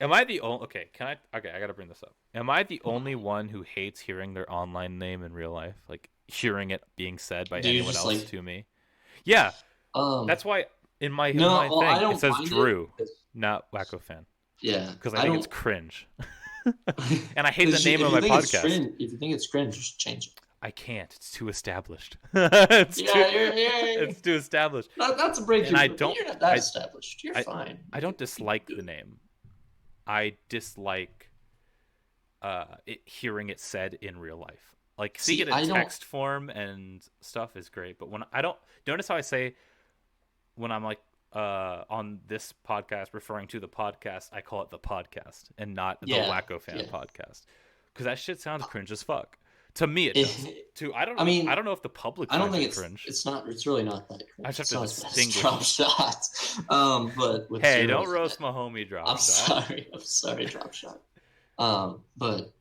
S1: Am I the only? Okay, I gotta bring this up. Am I the only one who hates hearing their online name in real life? Like hearing it being said by anyone else to me? Yeah. That's why in my thing it says Drew, not Wackofan.
S2: Yeah,
S1: because I think it's cringe. And I hate the name of my podcast.
S2: If you think it's cringe, just change it.
S1: I can't. It's too established.
S2: It's
S1: too established.
S2: That's a breakthrough.
S1: And
S2: you're not that established. You're fine.
S1: I don't dislike the name. I dislike hearing it said in real life. Like seeing it in text form and stuff is great. But when I don't notice how I say when I'm like on this podcast referring to the podcast, I call it the podcast and not the Wackofan podcast because that shit sounds cringe as fuck. To me, it does. I don't know if the public.
S2: I don't think it's
S1: cringe.
S2: It's not. It's really not that cringe.
S1: I just have to distinguish.
S2: Drop shot. But
S1: hey, don't roast my homie. Drop shot.
S2: I'm sorry. Drop shot. But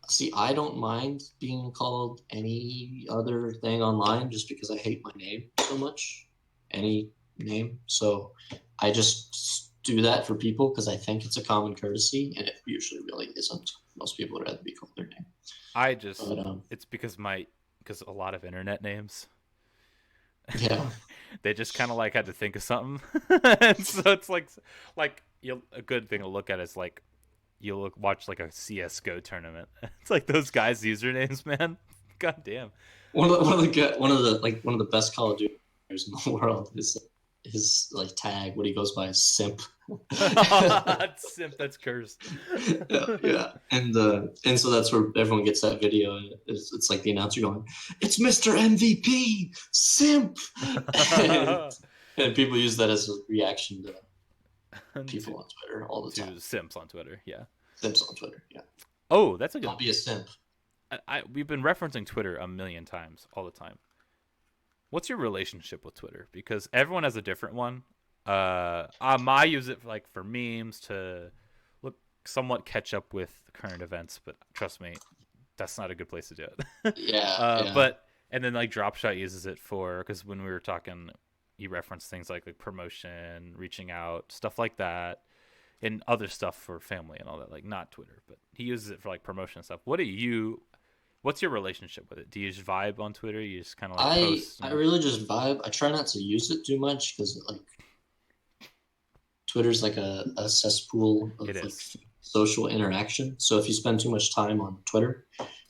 S2: see, I don't mind being called any other thing online just because I hate my name so much. Any name, so I just do that for people because I think it's a common courtesy, and it usually really isn't. Most people would rather be called their name.
S1: I just
S2: But
S1: it's because a lot of internet names
S2: yeah.
S1: they just kind of like had to think of something, and so it's like you a good thing to look at is like watch like a CS:GO tournament. It's like those guys' usernames, man. God damn.
S2: One of the best Call of Duty players in the world is his like tag. What he goes by is simp.
S1: Simp, that's cursed.
S2: Yeah, yeah, and so that's where everyone gets that video. It's like the announcer going, "It's Mr. MVP, simp," and, and people use that as a reaction to
S1: to,
S2: people on Twitter all the time.
S1: to simps on Twitter, yeah.
S2: Simps on Twitter, yeah.
S1: Oh, that's a good.
S2: Don't be a simp.
S1: We've been referencing Twitter a million times, all the time. What's your relationship with Twitter? Because everyone has a different one. I use it for memes to look somewhat catch up with current events, but trust me, that's not a good place to do it.
S2: Yeah, yeah.
S1: But and then like Dropshot uses it for because when we were talking, you referenced things like promotion, reaching out, stuff like that, and other stuff for family and all that. Like not Twitter, but he uses it for like promotion stuff. What's your relationship with it? Do you just vibe on Twitter? You just kind of like post?
S2: I really just vibe. I try not to use it too much because like Twitter's like a cesspool of
S1: It
S2: like
S1: is.
S2: social interaction. So if you spend too much time on Twitter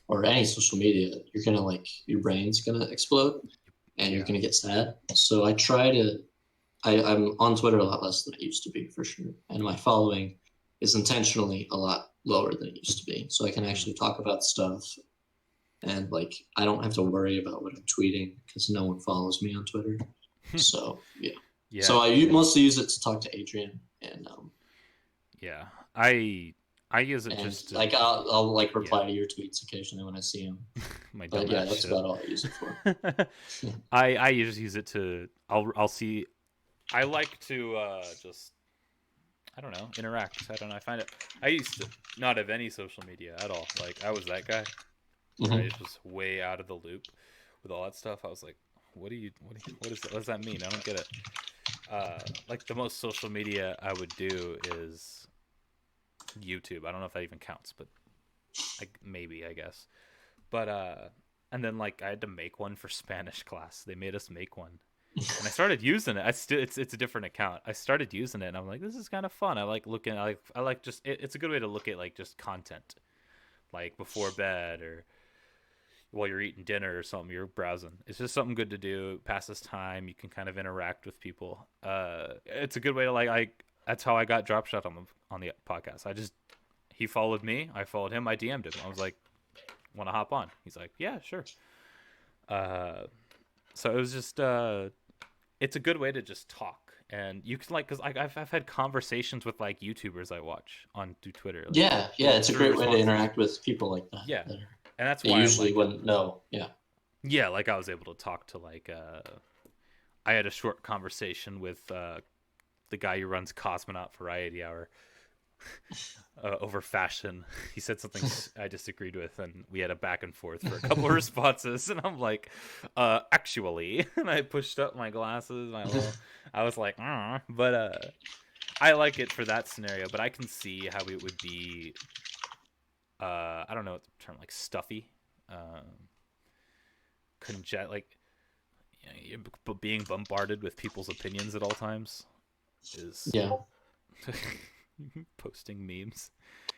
S2: or any social media, you're gonna like your brain's gonna explode and you're
S1: Yeah.
S2: gonna get sad. So I try to I'm on Twitter a lot less than I used to be for sure. And my following is intentionally a lot lower than it used to be. So I can
S1: Mm.
S2: actually talk about stuff and like I don't have to worry about what I'm tweeting because no one follows me on Twitter. So yeah.
S1: Yeah.
S2: So mostly use it to talk to Adrian
S1: Yeah. I use it
S2: and
S1: just to
S2: like I'll like
S1: yeah.
S2: reply to your tweets occasionally when I see them.
S1: My
S2: But yeah,
S1: dumbass
S2: that's
S1: shit.
S2: about all I use it for.
S1: I usually use it to I'll see I like to just I don't know interact. I don't know. I find it. I used to not have any social media at all. Like I was that guy where I
S2: Hmm.
S1: just was way out of the loop with all that stuff. I was like, what does that mean? I don't get it. Like the most social media I would do is YouTube. I don't know if that even counts, but maybe I guess. But and then like I had to make one for Spanish class. They made us make one, and I started using it. It's a different account. I started using it, and I'm like, this is kind of fun. I like looking. I like just it's a good way to look at like just content, like before bed or while you're eating dinner or something. You're browsing. It's just something good to do. It passes time. You can kind of interact with people. It's a good way to like. That's how I got Dropshot on the podcast. He followed me. I followed him. I DM'd him. I was like, want to hop on? He's like, yeah, sure. Uh, so it was just it's a good way to just talk, and you can like because I've had conversations with like YouTubers I watch on through Twitter, like
S2: Yeah, yeah, it's a
S1: through
S2: great way to
S1: responses.
S2: interact with people like that.
S1: Yeah,
S2: That
S1: and that's
S2: they
S1: why I
S2: usually
S1: like it.
S2: wouldn't know. Yeah.
S1: Yeah, like I was able to talk to like I had a short conversation with the guy who runs Cosmonaut Variety Hour over fashion. He said something I disagreed with, and we had a back and forth for a couple of responses. And I'm like, actually, and I pushed up my glasses. I was like, but I like it for that scenario. But I can see how it would be. I don't know what the term like stuffy, like but being bombarded with people's opinions at all times is
S2: Yeah.
S1: posting memes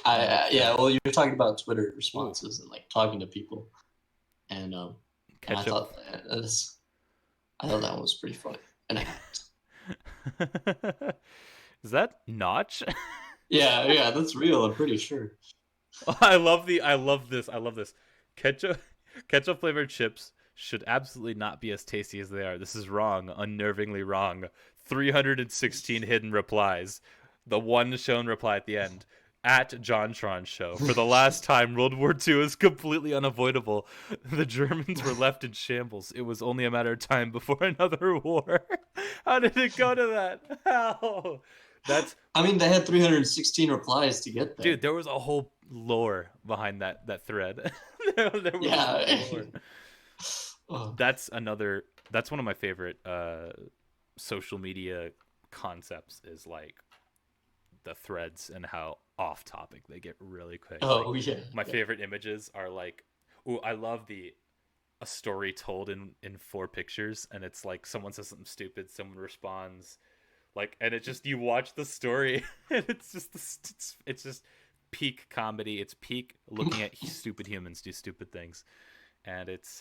S1: and like
S2: Yeah. Well, you were talking about Twitter
S1: ooh,
S2: responses and like talking to people, and
S1: ketchup.
S2: I thought that one was pretty funny. And
S1: Is that Notch?
S2: yeah, yeah, that's real. I'm pretty sure.
S1: I love this. Ketchup ketchup flavored chips should absolutely not be as tasty as they are. This is wrong, unnervingly wrong. 316 hidden replies. The one shown reply at the end. At JonTron Show. For the last time, World War II is completely unavoidable. The Germans were left in shambles. It was only a matter of time before another war. How did it go to that? How? That's
S2: I mean, they had 316 replies to get there.
S1: dude. There was a whole lore behind that thread. There was a
S2: Yeah.
S1: whole lore.
S2: Oh,
S1: That's one of my favorite social media concepts is like the threads and how off topic they get really quick. Like
S2: Oh yeah,
S1: my
S2: yeah.
S1: favorite images are like, oh, I love the a story told in four pictures, and it's like someone says something stupid, someone responds, like, and it just you watch the story, and it's just it's just peak comedy. It's peak looking at stupid humans do stupid things, and it's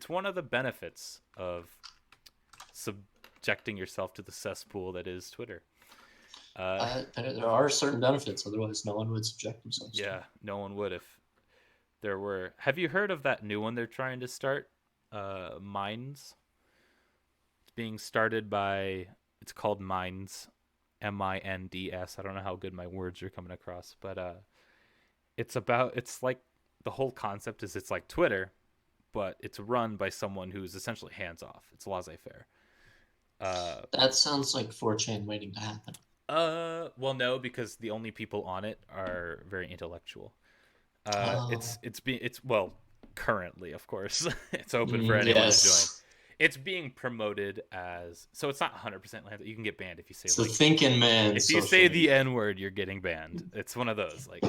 S1: one of the benefits of subjecting yourself to the cesspool that is Twitter. Uh,
S2: There are certain benefits, otherwise no one would subject themselves to
S1: yeah,
S2: it.
S1: no one would if there were. Have you heard of that new one they're trying to start? Minds. It's being started by. It's called Minds, Minds. I don't know how good my words are coming across, but it's about. It's like the whole concept is it's like Twitter, but it's run by someone who's essentially hands off. It's laissez-faire. Uh,
S2: That sounds like 4chan waiting to happen.
S1: well, no, because the only people on it are very intellectual.
S2: Oh,
S1: It's well, currently, of course, it's open for anyone to join.
S2: yes.
S1: It's being promoted as so it's not 100% land. You can get banned if you say
S2: It's the
S1: like
S2: thinking man's
S1: if you
S2: social
S1: say the
S2: media.
S1: N word, you're getting banned. It's one of those like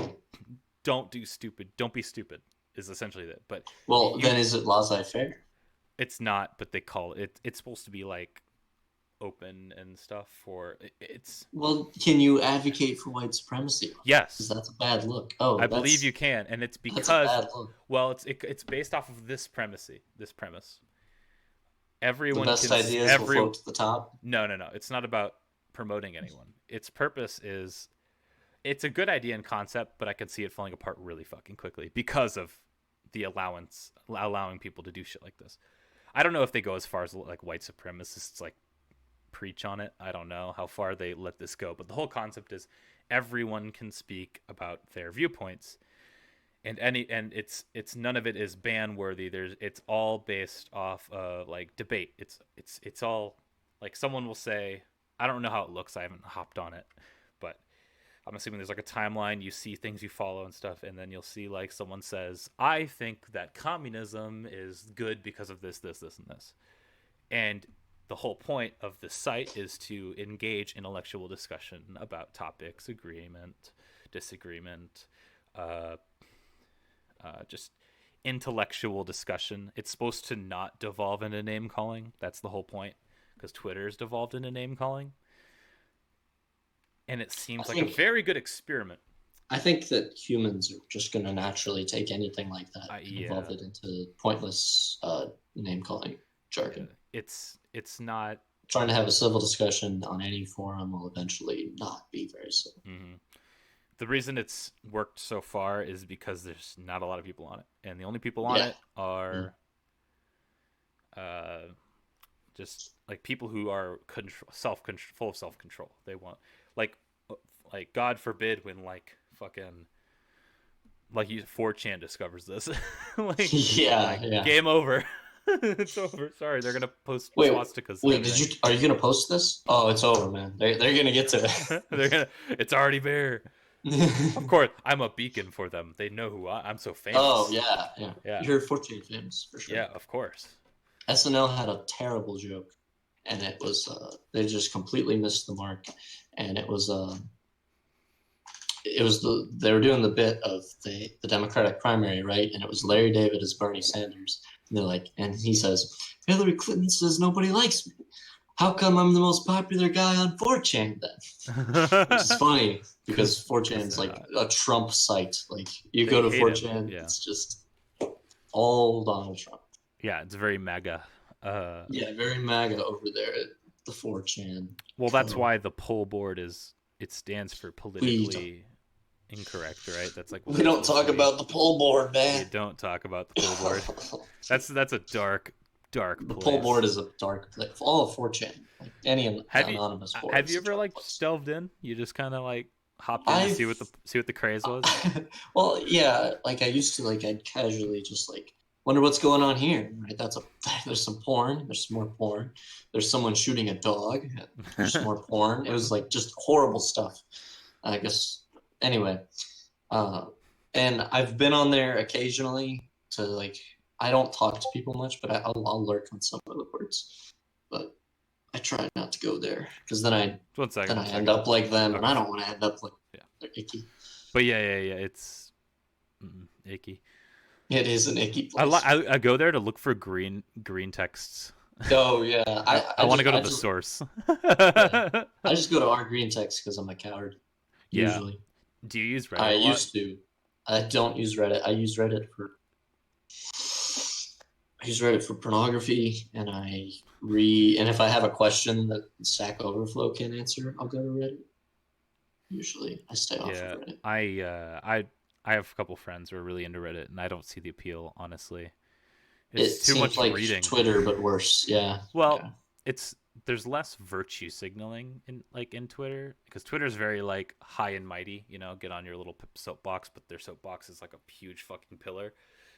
S1: don't do stupid, don't be stupid is essentially that. But
S2: Well,
S1: you
S2: then is it laissez-faire?
S1: it's not, but they call it. It's supposed to be like open and stuff for it's
S2: Well, can you advocate for white supremacy? Because
S1: yes,
S2: that's a bad look.
S1: I
S2: Oh,
S1: believe you can, and it's
S2: that's a
S1: because
S2: bad look.
S1: well, it's based off of this premise.
S2: The
S1: Everyone
S2: best
S1: can
S2: ideas will float to the top.
S1: no. It's not about promoting anyone. Its purpose is it's a good idea and concept, but I can see it falling apart really fucking quickly because of the allowing people to do shit like this. I don't know if they go as far as like white supremacists like preach on it. I don't know how far they let this go, but the whole concept is everyone can speak about their viewpoints, and it's none of it is ban worthy. It's all based off of like debate. It's all like someone will say, I don't know how it looks. I haven't hopped on it, but I'm assuming there's like a timeline. You see things you follow and stuff, and then you'll see like someone says, I think that communism is good because of this, and this. And the whole point of the site is to engage intellectual discussion about topics, agreement, disagreement, uh, just intellectual discussion. It's supposed to not devolve into name calling. That's the whole point, because Twitter's devolved into name calling, and it
S2: I
S1: seems like a
S2: think
S1: very good experiment.
S2: I think that humans are just going to naturally take anything like that and evolve
S1: Yeah,
S2: it into pointless name calling
S1: yeah.
S2: jargon.
S1: It's not.
S2: Trying to have a civil discussion on any forum will eventually not be very civil.
S1: Mm-hmm. The reason it's worked so far is because there's not a lot of people on it, and the only people on
S2: Yeah.
S1: it are uh, just like people who are full of self control. They want like uh, like God forbid when like fucking like 4chan discovers this,
S2: Yeah,
S1: like
S2: yeah.
S1: game over. It's over. Sorry, they're gonna post
S2: Wait,
S1: swastikas and
S2: wait.
S1: everything.
S2: Are you gonna post this? Oh, it's over, man. They're gonna get to
S1: They're gonna. It's already there. Of
S2: it.
S1: course, I'm a beacon for them. They know who I'm so
S2: Oh
S1: famous.
S2: yeah, yeah.
S1: Yeah,
S2: You're 14 famous for sure.
S1: yeah, of course.
S2: SNL had a terrible joke, and it was they just completely missed the mark, and it was they were doing the bit of the Democratic primary, right? And it was Larry David as Bernie Sanders. And they're like, and he says, Hillary Clinton says nobody likes me. How come I'm the most popular guy on 4chan then? Which is funny because
S1: Because
S2: 4chan is
S1: they're
S2: like
S1: not.
S2: a Trump site. Like you
S1: They
S2: go to
S1: hate him.
S2: 4chan,
S1: Yeah,
S2: it's just all Donald Trump.
S1: yeah. It's very mega.
S2: Yeah, very MAGA over there at the 4chan.
S1: Well, that's
S2: Oh,
S1: why the poll board is it stands for
S2: we don't,
S1: politically incorrect, right? That's like what
S2: we
S1: they're
S2: don't
S1: supposed to
S2: talk
S1: be.
S2: about the poll board,
S1: You
S2: man.
S1: don't talk about the poll board. That's a dark
S2: The poll board
S1: place.
S2: is a dark place. All of 4chan, like any
S1: Have you
S2: anonymous board,
S1: have
S2: is
S1: you
S2: a
S1: ever
S2: dark
S1: like
S2: place.
S1: delved in? You just kind of like hopped in to
S2: I've
S1: see what the craze was.
S2: well, yeah, like I used to like I'd casually just like wonder what's going on here. Right? That's a there's some porn. There's some more porn. There's someone shooting a dog. There's some more porn. It was like just horrible stuff. I guess anyway. Uh, and I've been on there occasionally to like I don't talk to people much, but I'll lurk on some of the words. But I try not to go there because
S1: One second,
S2: then
S1: one
S2: I end
S1: second.
S2: up like them, and
S1: Okay.
S2: I don't want to end up like
S1: Yeah.
S2: they're icky.
S1: But yeah. It's icky.
S2: It is an icky place.
S1: I go there to look for green texts.
S2: Oh yeah,
S1: I want to go to the source.
S2: yeah, I just go to our green text because I'm a coward.
S1: Yeah.
S2: Usually,
S1: Do you use
S2: I
S1: Reddit a lot?
S2: used to. I don't use Reddit. I use Reddit for pornography, and and if I have a question that Stack Overflow can answer, I'll go to Reddit. Usually, I stay off of
S1: Yeah.
S2: Reddit.
S1: I have a couple friends who are really into Reddit, and I don't see the appeal. Honestly, it's
S2: It
S1: too
S2: seems
S1: much
S2: like
S1: reading.
S2: Twitter, but worse. Yeah,
S1: Well,
S2: yeah.
S1: it's there's less virtue signaling in Twitter because Twitter's very like high and mighty. Get on your little soapbox, but their soapbox is like a huge fucking pillar,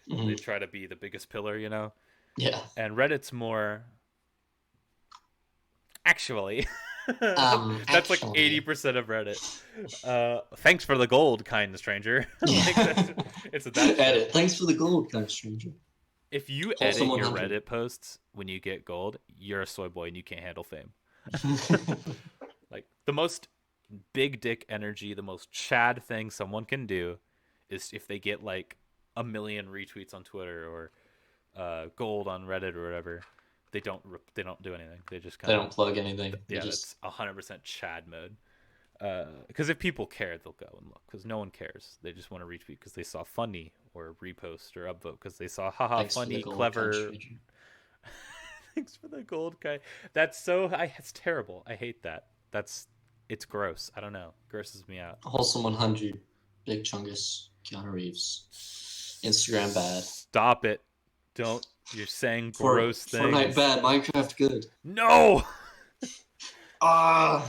S1: and they
S2: Mhm.
S1: try to be the biggest pillar.
S2: Yeah.
S1: And Reddit's more actually. That's like
S2: Actually,
S1: 80% of Reddit. Thanks for the gold, kind stranger. Like
S2: yeah.
S1: it's that shit.
S2: Edit. Thanks for the gold, kind of stranger.
S1: If you
S2: Wholesome
S1: edit your
S2: 100.
S1: Reddit posts when you get gold, you're a soy boy and you can't handle fame. Like the most big dick energy, the most Chad thing someone can do is if they get like a million retweets on Twitter or gold on Reddit or whatever. They don't do anything. They just
S2: They
S1: kind of
S2: don't plug anything. They
S1: yeah.
S2: just
S1: That's 100% Chad mode. Because if people care, they'll go and look. Because no one cares. They just want to retweet because they saw funny or repost or upvote because they saw haha
S2: thanks for the
S1: funny
S2: gold, kind of
S1: clever.
S2: stranger.
S1: Thanks for the gold guy. It's terrible. I hate that. It's gross. I don't know. Grosses me out.
S2: Wholesome 100. Big Chungus. Keanu Reeves. Instagram bad.
S1: Stop it. Don't. You're saying gross
S2: Fortnite
S1: things.
S2: bad. Minecraft good.
S1: No.
S2: Ah.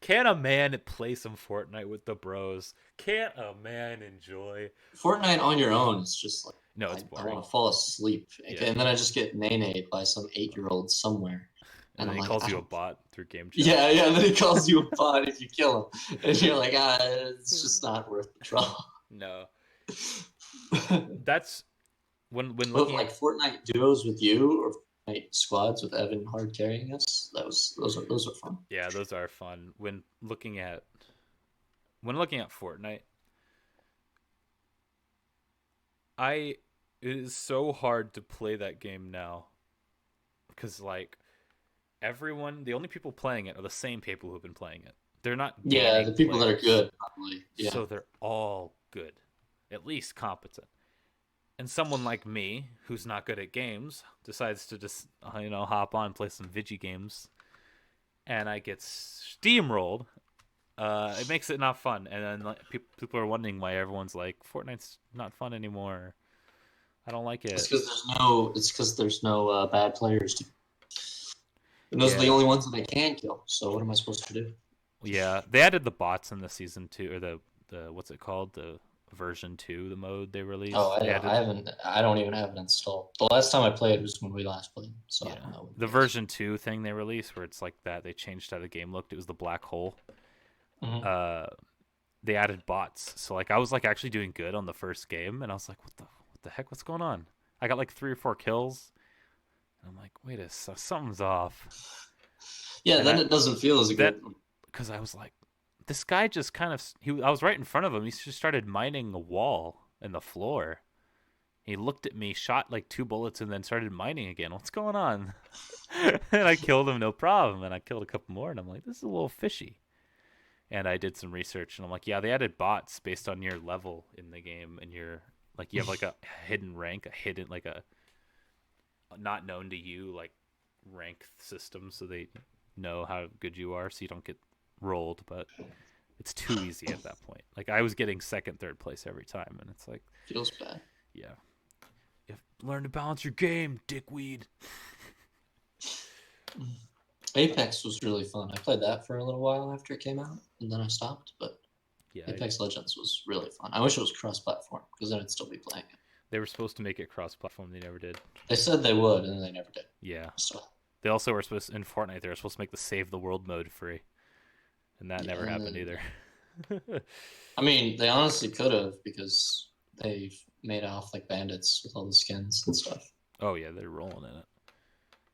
S1: Can a man play some Fortnite with the bros? Can't a man enjoy?
S2: Fortnite on your own is just like
S1: No, it's
S2: I
S1: boring.
S2: want to fall asleep,
S1: Yeah.
S2: and then I just get nay by some 8-year-old somewhere,
S1: And
S2: and
S1: then
S2: I'm
S1: he
S2: like,
S1: calls
S2: I
S1: you a
S2: don't.
S1: bot through game chat.
S2: Yeah, yeah. And then he calls you a bot if you kill him, and you're like, it's just not worth the trouble.
S1: No. That's when
S2: But
S1: looking at
S2: like Fortnite duos with you or Fortnite squads with Evan hard carrying us, those are fun.
S1: yeah, those are fun. When looking at Fortnite, I it is so hard to play that game now because like the only people playing it are the same people who've been playing it. They're not
S2: Yeah, the
S1: gaining
S2: people that are
S1: players,
S2: good, probably. Yeah.
S1: so they're all good, at least competent. And someone like me, who's not good at games, decides to just hop on and play some Vigi games, and I get steamrolled. It makes it not fun, and then like, people are wondering why everyone's like Fortnite's not fun anymore. I don't like
S2: It's
S1: it.
S2: because there's no bad players, and those are the
S1: Yeah,
S2: only ones that they can kill. So what am I supposed to do?
S1: yeah. They added the bots in the season 2 or the what's it called, the version 2, the mode they
S2: Oh,
S1: released. They
S2: I
S1: added
S2: haven't. I don't even have it installed. The last time I played was when we last played, so I
S1: yeah
S2: don't know what
S1: the
S2: it is.
S1: version 2 thing they released where it's like that. They changed how the game looked. It was the black hole.
S2: Mm-hmm.
S1: Uh, they added bots. So like I was like actually doing good on the first game, and I was like, what the heck? What's going on? I got like 3 or 4 kills, and I'm like, wait something's off.
S2: Yeah,
S1: And
S2: then
S1: I
S2: it doesn't feel as
S1: that
S2: good.
S1: because I was like, this guy just kind of I was right in front of him. He just started mining a wall in the floor. He looked at me, shot like 2 bullets, and then started mining again. What's going on? And I killed him, no problem. And I killed a couple more, and I'm like, this is a little fishy. And I did some research, and I'm like, yeah, they added bots based on your level in the game, and your like you have like a hidden rank, a hidden like a not known to you like rank system, so they know how good you are, so you don't get rolled. But it's too easy at that point. Like I was getting second, third place every time, and it's like,
S2: Feels bad.
S1: yeah, you have to learn to balance your game, dickweed.
S2: Apex was really fun. I played that for a little while after it came out, and then I stopped. But
S1: Yeah,
S2: Apex Legends was really fun. I wish it was cross-platform because then I'd still be playing it.
S1: they were supposed to make it cross-platform. They never did.
S2: They said they would, and they never did.
S1: Yeah,
S2: So
S1: they also were supposed in Fortnite. They were supposed to make the Save the World mode free, and that
S2: yeah,
S1: never
S2: and
S1: happened
S2: then
S1: either.
S2: I mean, they honestly could have because they've made off like bandits with all the skins and stuff.
S1: Oh yeah, they're rolling in it,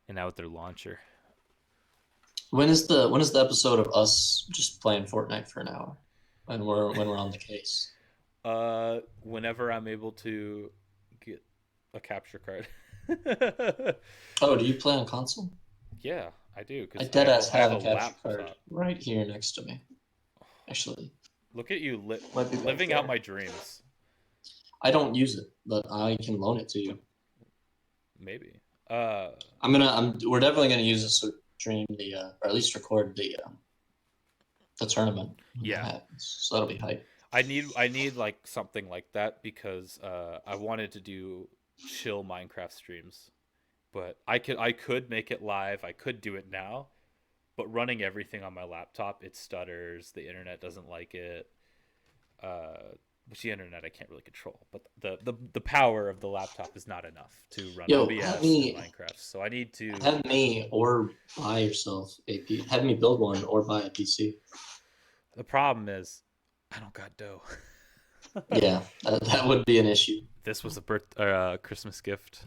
S1: and now with their launcher.
S2: When is the episode of us just playing Fortnite for an hour? When we're on the case.
S1: Whenever I'm able to get a capture card.
S2: Oh, do you play on console?
S1: Yeah, I do
S2: I
S1: because
S2: dead ass
S1: I have
S2: have
S1: a
S2: a capture card
S1: laptop.
S2: right here next to me. Actually,
S1: Look at you
S2: might be back
S1: living out
S2: there.
S1: my dreams.
S2: I don't use it, but I can loan it to you.
S1: Maybe. Uh,
S2: We're definitely gonna use this to stream or at least record the tournament when that
S1: yeah.
S2: happens. So that'll be hype.
S1: I need like something like that because I wanted to do chill Minecraft streams, but I could make it live. I could do it now, but running everything on my laptop, it stutters. The internet doesn't like it. Which the internet I can't really control, but the power of the laptop is not enough to run
S2: Yo,
S1: OBS and Minecraft. So I need to.
S2: have me or buy yourself a P. Have me build one or buy a PC.
S1: The problem is, I don't got dough.
S2: Yeah, that would be an issue.
S1: This was a Christmas gift,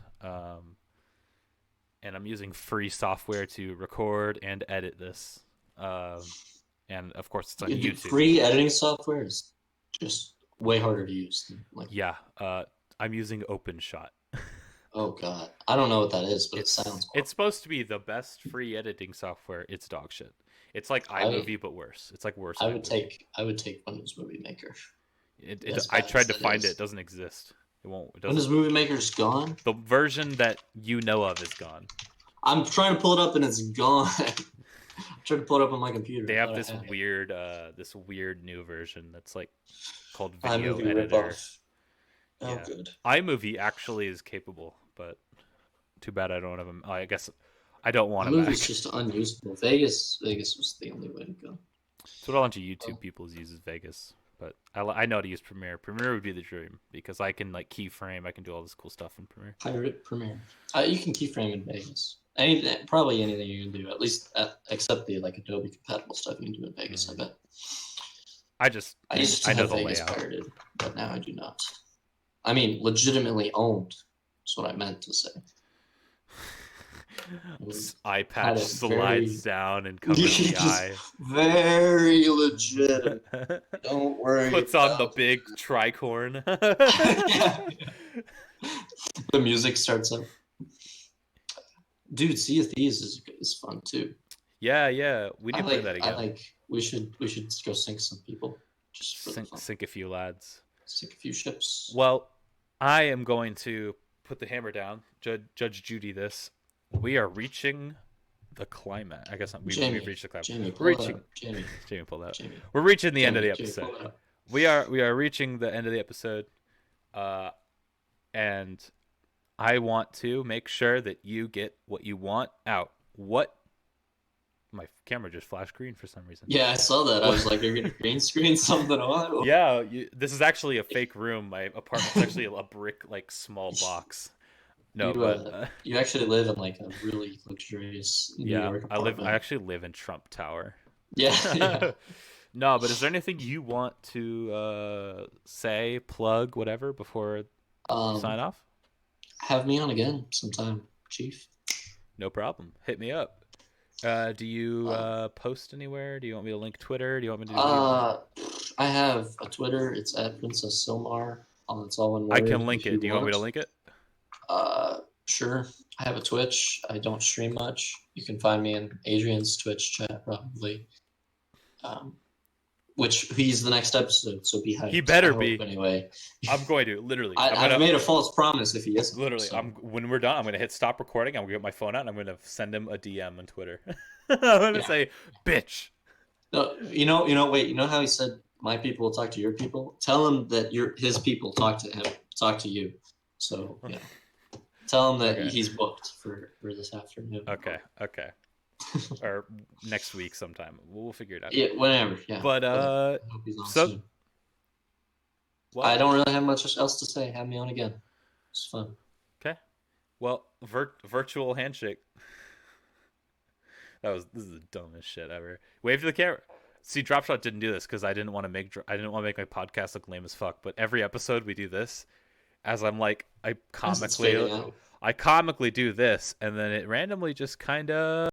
S1: and I'm using free software to record and edit this. And of course, it's on YouTube.
S2: Free editing software is just way harder to use.
S1: Yeah, I'm using OpenShot.
S2: Oh God, I don't know what that is, but it
S1: It's
S2: sounds
S1: it's
S2: awful.
S1: supposed to be the best free editing software. It's dog shit. It's like
S2: I
S1: iMovie but worse. It's like worse
S2: I would
S1: iMovie.
S2: take Windows Movie Maker. As
S1: I
S2: bad
S1: tried
S2: as
S1: to
S2: that
S1: find it. It
S2: is.
S1: doesn't exist. It won't. It doesn't.
S2: Windows Movie Maker's gone.
S1: The version that you know of is gone.
S2: I'm trying to pull it up and it's gone. I'm trying to pull it up on my computer.
S1: They
S2: I
S1: have
S2: thought I had it.
S1: this weird new version that's like called Video
S2: iMovie
S1: Editor.
S2: ripoff. Oh,
S1: Yeah,
S2: good.
S1: iMovie actually is capable, but too bad I don't have a. I guess I don't want a
S2: iMovie's
S1: Mac.
S2: just unusable. Vegas was the only way to go.
S1: It's what a bunch of
S2: Oh,
S1: YouTube people use is Vegas, but I know how to use Premiere. Premiere would be the dream because I can like keyframe. I can do all this cool stuff in Premiere.
S2: Pirate Premiere. You can keyframe in Vegas. Probably anything you can do, at least except the like Adobe compatible stuff you can do in Vegas. I
S1: Mm.
S2: bet.
S1: I just
S2: I used to
S1: I know
S2: have
S1: the
S2: Vegas
S1: layout.
S2: pirated, but now I do not. I mean, legitimately owned. That's what I meant to say.
S1: Eye
S2: Had
S1: patch
S2: it very,
S1: slides down and covers the
S2: just
S1: eye.
S2: very legitimate. Don't worry
S1: Puts on the
S2: about
S1: big tricorn.
S2: it. The music starts up. Dude, Sea of Thieves is fun too.
S1: Yeah, yeah. We
S2: I
S1: need to play
S2: like
S1: that
S2: I
S1: again.
S2: like we should go sink some people just for the fun.
S1: Sink a few lads.
S2: Sink a few ships.
S1: Well, I am going to put the hammer down. Judge Judy this. We are reaching the climax. I guess not. We've reached the climax.
S2: Jamie,
S1: We're
S2: pull that
S1: reaching.
S2: up. Jamie,
S1: Jamie, pull that up.
S2: Jamie,
S1: We're reaching the end of the
S2: Jamie,
S1: episode.
S2: pull that up.
S1: We are reaching the end of the episode. And I want to make sure that you get what you want out. What? My camera just flashed green for some reason.
S2: Yeah, I saw that. I was like, you're gonna green screen something on.
S1: Yeah, this is actually a fake room. My apartment's actually a brick, like small box. No, but
S2: You actually live in like a really luxurious New
S1: yeah,
S2: York
S1: I
S2: apartment.
S1: actually live in Trump Tower.
S2: Yeah, yeah.
S1: No, but is there anything you want to say, plug, whatever, before we sign
S2: Um,
S1: off?
S2: have me on again sometime, Chief.
S1: No problem. Hit me up. Do you
S2: Uh,
S1: post anywhere? Do you want me to link Twitter? Do you want me to do what do you want?
S2: uh, I have a Twitter. It's at Princess Silmar. It's all one
S1: I
S2: word.
S1: can link
S2: If you
S1: it. Do you want me to link it?
S2: Sure. I have a Twitch. I don't stream much. You can find me in Adrian's Twitch chat probably. Um, which he's the next episode, so be hyped.
S1: He better
S2: I hope,
S1: be.
S2: anyway.
S1: I'm going to literally.
S2: I've made a false promise if he isn't.
S1: Literally.
S2: So.
S1: I'm when we're done. I'm gonna hit stop recording. I'm gonna get my phone out. And I'm gonna send him a DM on Twitter. I'm gonna say, "Bitch."
S2: No, wait. You know how he said my people will talk to your people? Tell him that his people talk to him, talk to you. So yeah, tell him that
S1: Okay.
S2: he's booked for this afternoon.
S1: Okay. Or next week sometime. We'll figure it out.
S2: Yeah, whenever. Yeah.
S1: But
S2: I hope he's on
S1: so
S2: soon.
S1: well,
S2: I don't really have much else to say. Have me on again. It's fun.
S1: okay. Well, virtual handshake. This is the dumbest shit ever. Wave to the camera. See, Dropshot didn't do this because I didn't want to make my podcast look lame as fuck. But every episode we do this, as I'm like,
S2: As it's fading out.
S1: I comically do this, and then it randomly just kind of